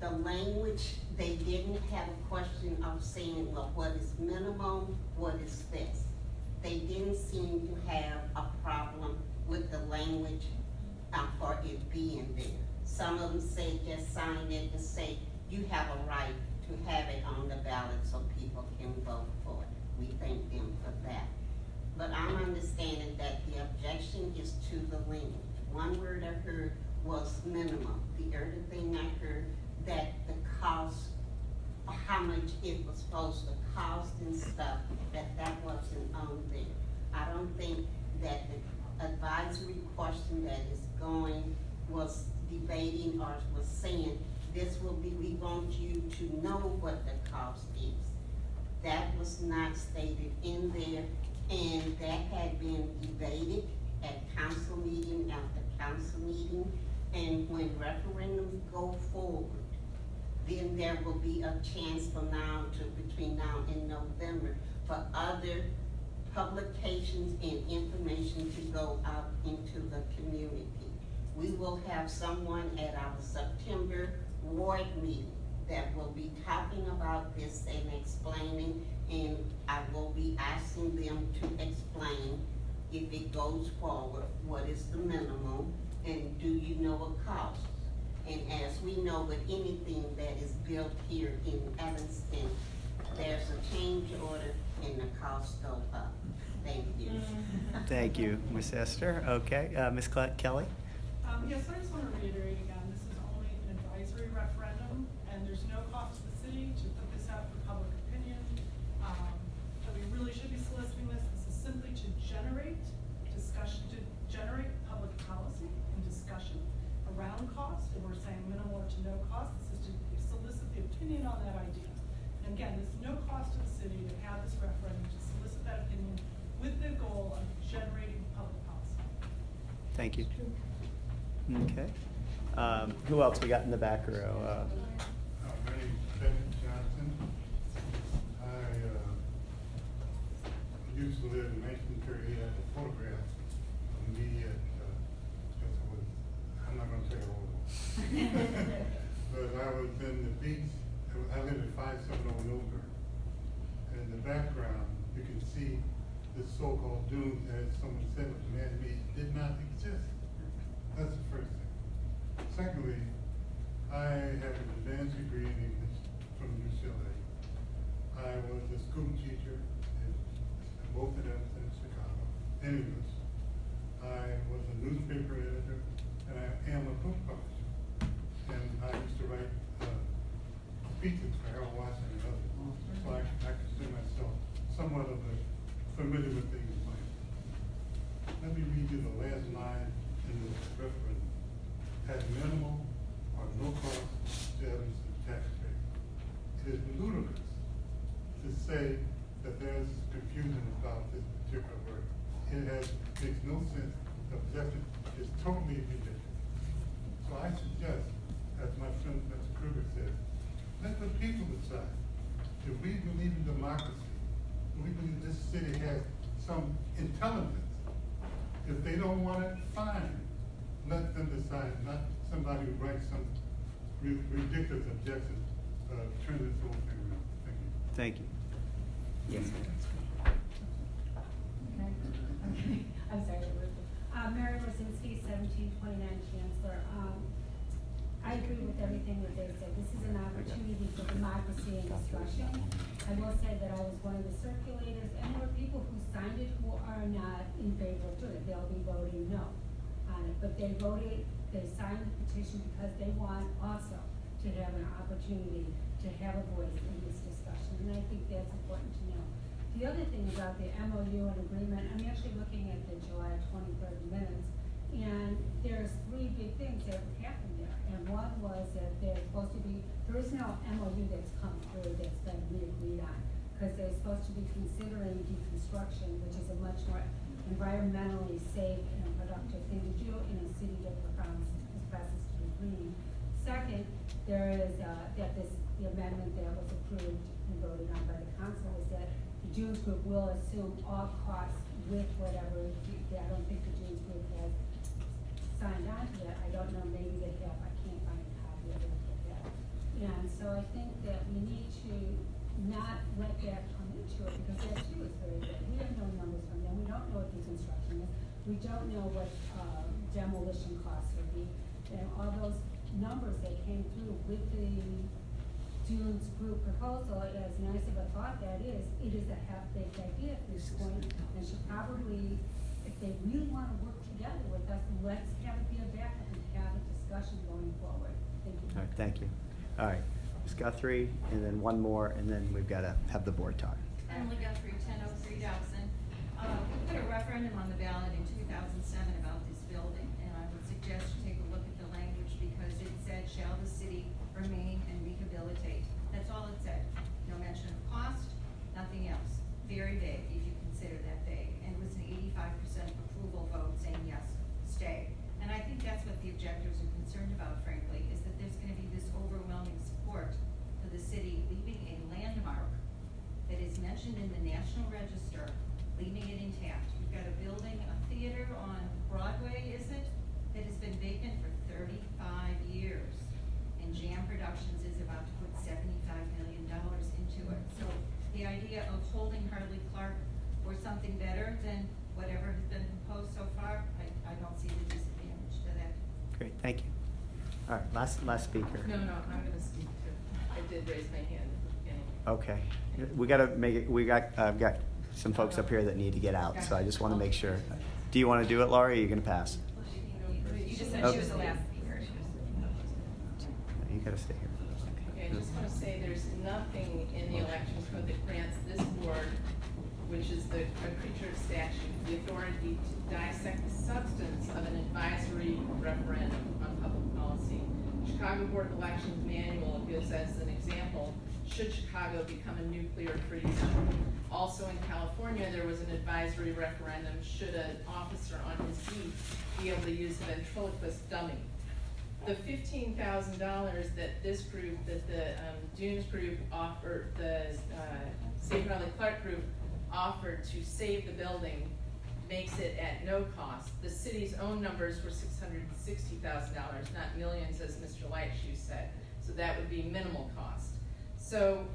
The language, they didn't have a question of saying, well, what is minimum, what is this? They didn't seem to have a problem with the language for it being there. Some of them said just sign it to say you have a right to have it on the ballot so people can vote for it. We thank them for that. But I'm understanding that the objection is to the language. One word I heard was minimum. The other thing I heard that the cost, how much it was supposed to cost and stuff, that wasn't on there. I don't think that the advisory question that is going was debating or was saying this will be, we want you to know what the cost is. That was not stated in there, and that had been debated at council meeting after council meeting. And when referendums go forward, then there will be a chance from now to between now and November for other publications and information to go out into the community. We will have someone at our September ward meeting that will be talking about this and explaining, and I will be asking them to explain if it goes forward, what is the minimum, and do you know a cost? And as we know with anything that is built here in Evanston, there's a change order and the costs go up. Thank you. Thank you, Miss Esther. Okay, Miss Kelly? Yes, I just want to reiterate again, this is only an advisory referendum, and there's no cost to the city to put this out for public opinion. That we really should be soliciting this. This is simply to generate discussion, to generate public policy and discussion around cost, and we're saying minimal or to no cost. This is to solicit the opinion on that idea. And again, there's no cost to the city to have this referendum, to solicit that opinion with the goal of generating public policy. Thank you. Okay. Who else we got in the back row? My name is Ben Johnson. I used to live in 1938. I have a photograph of me at, I'm not going to say all of them. But I was in the beach. I live at 570 Milburn. And in the background, you can see this so-called dune, as someone said, was man-made, did not exist. That's the first thing. Secondly, I have an advanced degree in English from UCLA. I was a school teacher in both of them in Chicago, in English. I was a newspaper editor, and I am a book publisher. And I used to write speeches for Harold Washington and others. So I consider myself somewhat of a familiar with things like. Let me read you the last line in the referendum. At minimal or no cost to Evanston taxpayers. It is ludicrous to say that there's confusion about this particular word. Makes no sense. The objection is totally ridiculous. So I suggest, as my friend Mr. Kruger said, let the people decide. If we believe in democracy, if we believe this city has some intelligence, If they don't want it, fine. Let them decide, not somebody who writes some ridiculous objection, turn this whole thing around. Thank you. Thank you. Yes. Okay. I'm sorry. Mary Rosinski, 1729 Chancellor. I agree with everything that they said. This is an opportunity for democracy and discussion. I will say that I was one of the circulators, and there were people who signed it who are not in favor of doing it. They'll be voting no on it. But they signed the petition because they want also to have an opportunity to have a voice in this discussion. And I think that's important to know. The other thing about the MOU and agreement, I'm actually looking at the July 23rd minutes, and there's three big things that happened there. And one was that there is no MOU that's come through that's been agreed on, because they're supposed to be considering deconstruction, which is a much more environmentally safe and productive thing to do in a city that promotes this process to be green. Second, there is the amendment that was approved and voted on by the council is that the Dunes Group will assume all costs with whatever. I don't think the Dunes Group has signed on to that. I don't know, maybe they have. I can't find a copy of it. And so I think that we need to not let that come into it, because that too is very good. We have no numbers from them. We don't know what deconstruction is. We don't know what demolition costs would be. And all those numbers that came through with the Dunes Group proposal, as nice of a thought that is, it is a half-baked idea at this point, and should probably, if they really want to work together with us, let's have it be a backup and have a discussion going forward. Thank you. All right, thank you. All right, Ms. Guthrie, and then one more, and then we've got to have the board talk. Emily Guthrie, 1003 Dawson. We put a referendum on the ballot in 2007 about this building, and I would suggest you take a look at the language, because it said, shall the city remain and rehabilitate. That's all it said. No mention of cost, nothing else. Very vague, if you consider that vague. And it was an 85% approval vote saying yes, stay. And I think that's what the objectors are concerned about, frankly, is that there's going to be this overwhelming support for the city leaving a landmark that is mentioned in the National Register, leaving it intact. We've got a building, a theater on Broadway, is it, that has been vacant for 35 years. And Jam Productions is about to put $75 million into it. So the idea of holding Harley Clark for something better than whatever has been proposed so far, I don't see the disadvantage to that. Great, thank you. All right, last speaker. No, I'm gonna speak too. I did raise my hand at the beginning. Okay, we got to make it. I've got some folks up here that need to get out, so I just want to make sure. Do you want to do it, Laurie, or are you going to pass? You just said she was the last speaker. You got to stay here. Okay, I just want to say there's nothing in the election code that grants this board, which is a creature of statute, the authority to dissect the substance of an advisory referendum on public policy. Chicago Board of Elections manual gives as an example, should Chicago become a nuclear-free zone. Also in California, there was an advisory referendum, should an officer on his beat be able to use a ventriloquist dummy. The $15,000 that this group, that the Dunes group offered, the Save Harley Clark group offered to save the building makes it at no cost. The city's own numbers were $660,000, not millions as Mr. Lightshoe said. So that would be minimal cost. So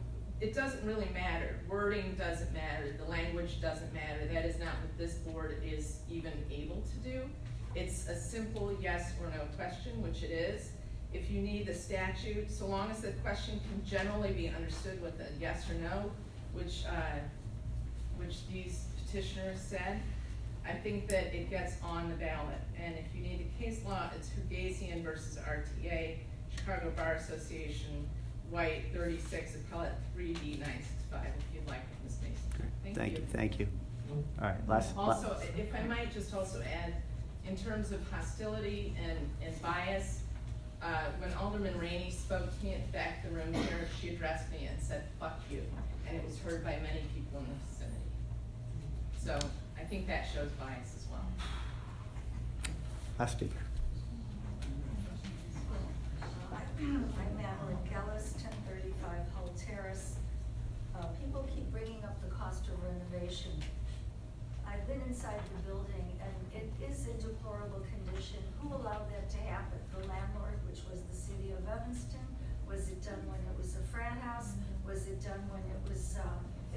it doesn't really matter. Wording doesn't matter. The language doesn't matter. That is not what this board is even able to do. It's a simple yes or no question, which it is. If you need the statute, so long as the question can generally be understood with a yes or no, which these petitioners said, I think that it gets on the ballot. And if you need a case law, it's Hugasian versus RTA, Chicago Bar Association, White 36, appellate 3D965, if you'd like, Ms. Mason. Thank you. Thank you. All right, Also, if I might just also add, in terms of hostility and bias, when Alderman Rainey spoke to me at the back of the room here, she addressed me and said, fuck you. And it was heard by many people in the vicinity. So I think that shows bias as well. last speaker. I'm Madeline Gellis, 1035 Hull Terrace. People keep bringing up the cost of renovation. I've been inside the building and it is in deplorable condition. Who allowed that to happen? The landlord, which was the city of Evanston? Was it done when it was a frat house? Was it done when it was,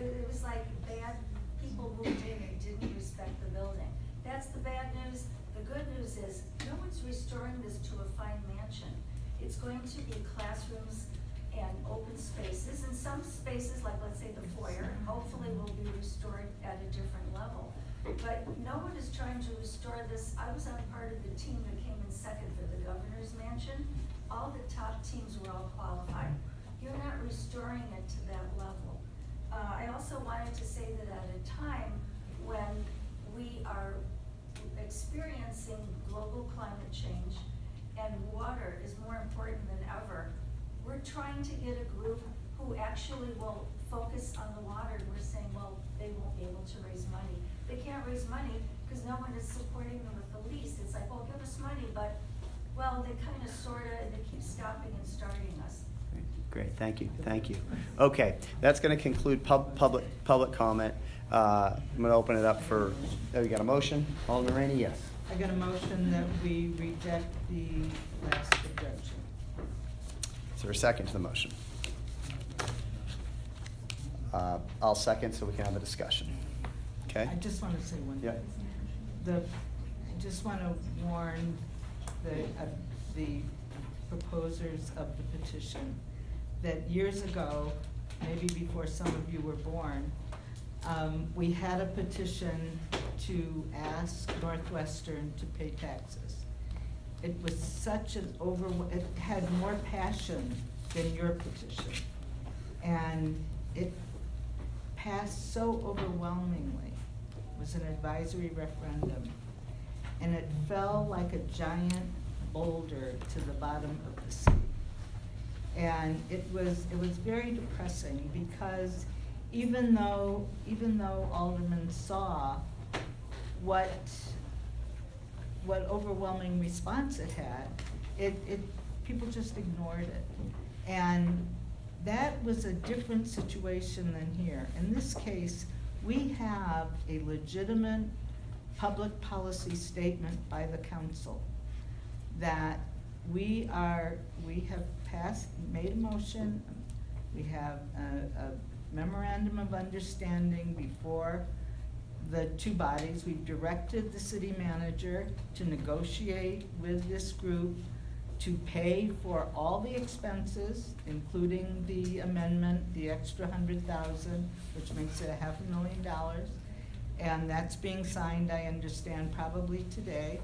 it was like bad people moved in and didn't respect the building. That's the bad news. The good news is, no one's restoring this to a fine mansion. It's going to be classrooms and open spaces, and some spaces, like let's say the foyer, hopefully will be restored at a different level. But no one is trying to restore this. I was on part of the team that came in second for the governor's mansion. All the top teams were all qualified. You're not restoring it to that level. I also wanted to say that at a time when we are experiencing global climate change and water is more important than ever, we're trying to get a group who actually will focus on the water. We're saying, well, they won't be able to raise money. They can't raise money because no one is supporting them with the lease. It's like, well, give us money, but, well, they kind of, sort of, they keep stopping and starting us. Great, thank you, thank you. Okay, that's going to conclude public comment. I'm going to open it up for, we got a motion? Alderman Rainey, yes. I got a motion that we reject the last objection. Is there a second to the motion? I'll second so we can have a discussion. Okay? I just want to say one thing. Yeah. I just want to warn the proposers of the petition that years ago, maybe before some of you were born, we had a petition to ask Northwestern to pay taxes. It was such an it had more passion than your petition. And it passed so overwhelmingly. It was an advisory referendum. And it fell like a giant boulder to the bottom of the sea. And it was very depressing because even though aldermen saw what overwhelming response it had, people just ignored it. And that was a different situation than here. In this case, we have a legitimate public policy statement by the council that we have made a motion, we have a memorandum of understanding before the two bodies. We've directed the city manager to negotiate with this group to pay for all the expenses, including the amendment, the extra $100,000, which makes it $500,000. And that's being signed, I understand, probably today,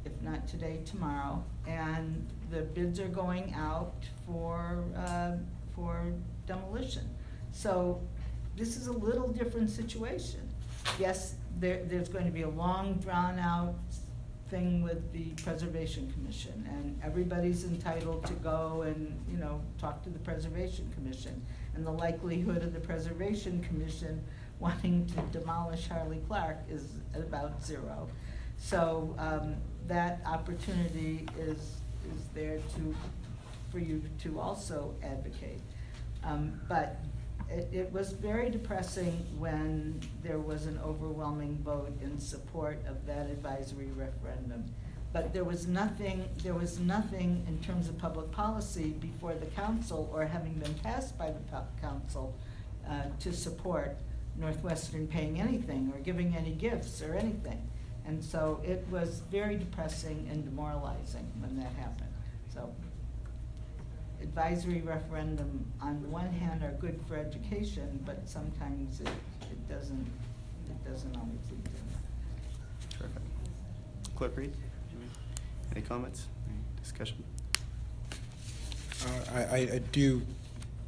if not today, tomorrow. And the bids are going out for demolition. So this is a little different situation. Yes, there's going to be a long, drawn-out thing with the Preservation Commission, and everybody's entitled to go and, talk to the Preservation Commission. And the likelihood of the Preservation Commission wanting to demolish Harley Clark is about zero. So that opportunity is there for you to also advocate. But it was very depressing when there was an overwhelming vote in support of that advisory referendum. But there was nothing in terms of public policy before the council or having been passed by the council to support Northwestern paying anything or giving any gifts or anything. And so it was very depressing and demoralizing when that happened. So advisory referendum, on the one hand, are good for education, but sometimes it doesn't always lead to that. Terrific. Clerk Reed, any comments, any discussion? I do,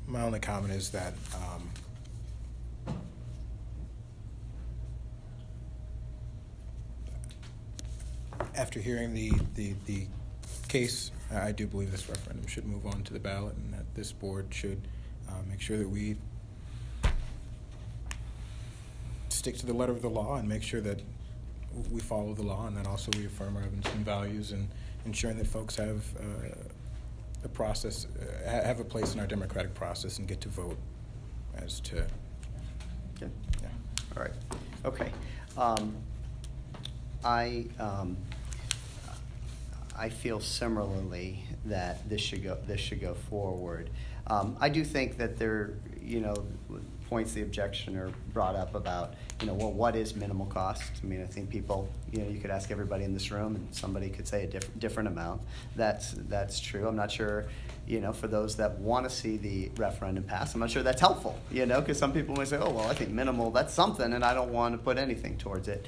my only comment is that after hearing the case, I do believe this referendum should move on to the ballot, and that this board should make sure that we stick to the letter of the law and make sure that we follow the law, and that also we affirm our Evanston values and ensuring that folks have a process, have a place in our democratic process and get to vote as to. Okay. Yeah. All right. Okay. I feel similarly that this should go forward. I do think that there, points the objectioner brought up about, well, what is minimal cost? I mean, I think people, you could ask everybody in this room and somebody could say a different amount. That's true. I'm not sure, for those that want to see the referendum pass, I'm not sure that's helpful, because some people might say, oh, well, I think minimal, that's something, and I don't want to put anything towards it.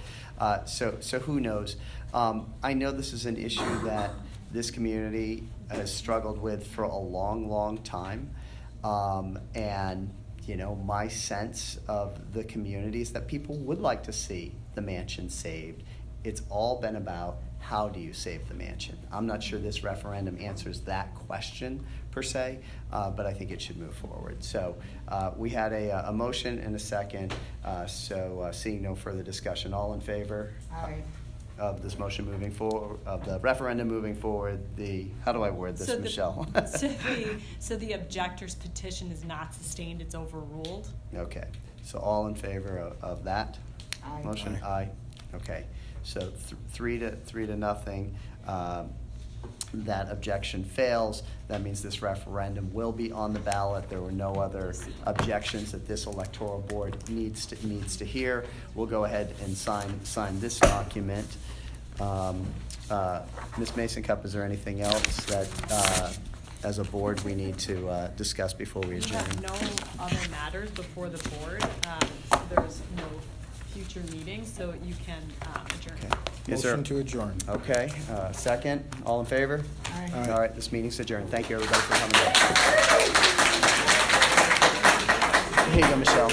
So who knows? I know this is an issue that this community has struggled with for a long, long time. And my sense of the community is that people would like to see the mansion saved. It's all been about how do you save the mansion. I'm not sure this referendum answers that question per se, but I think it should move forward. So we had a motion and a second, so seeing no further discussion, all in favor? Aye. Of this motion moving forward, of the referendum moving forward, how do I word this, Michelle? So the objector's petition is not sustained, it's overruled? Okay, so all in favor of that? Aye. Motion? Aye. Okay, so 3-0. That objection fails. That means this referendum will be on the ballot. There were no other objections that this electoral board needs to hear. We'll go ahead and sign this document. Ms. Mason-Cup, is there anything else that, as a board, we need to discuss before we We adjourn? have no other matters before the board. There's no future meetings, so you can adjourn. Okay. Motion to adjourn. Okay, second, all in favor? Aye. Aye. All right, this meeting's adjourned. Thank you, everybody, for coming. Here you go, Michelle.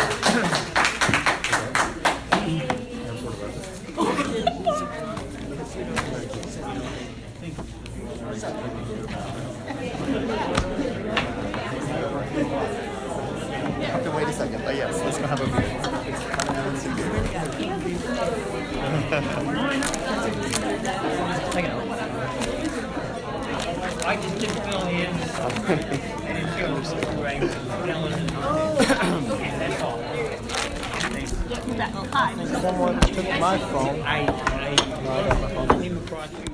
Okay, wait a second. Oh, yes, let's go have a beer. I just didn't fill in. I didn't feel it right. That's all. Hi. Someone took my phone. I came across you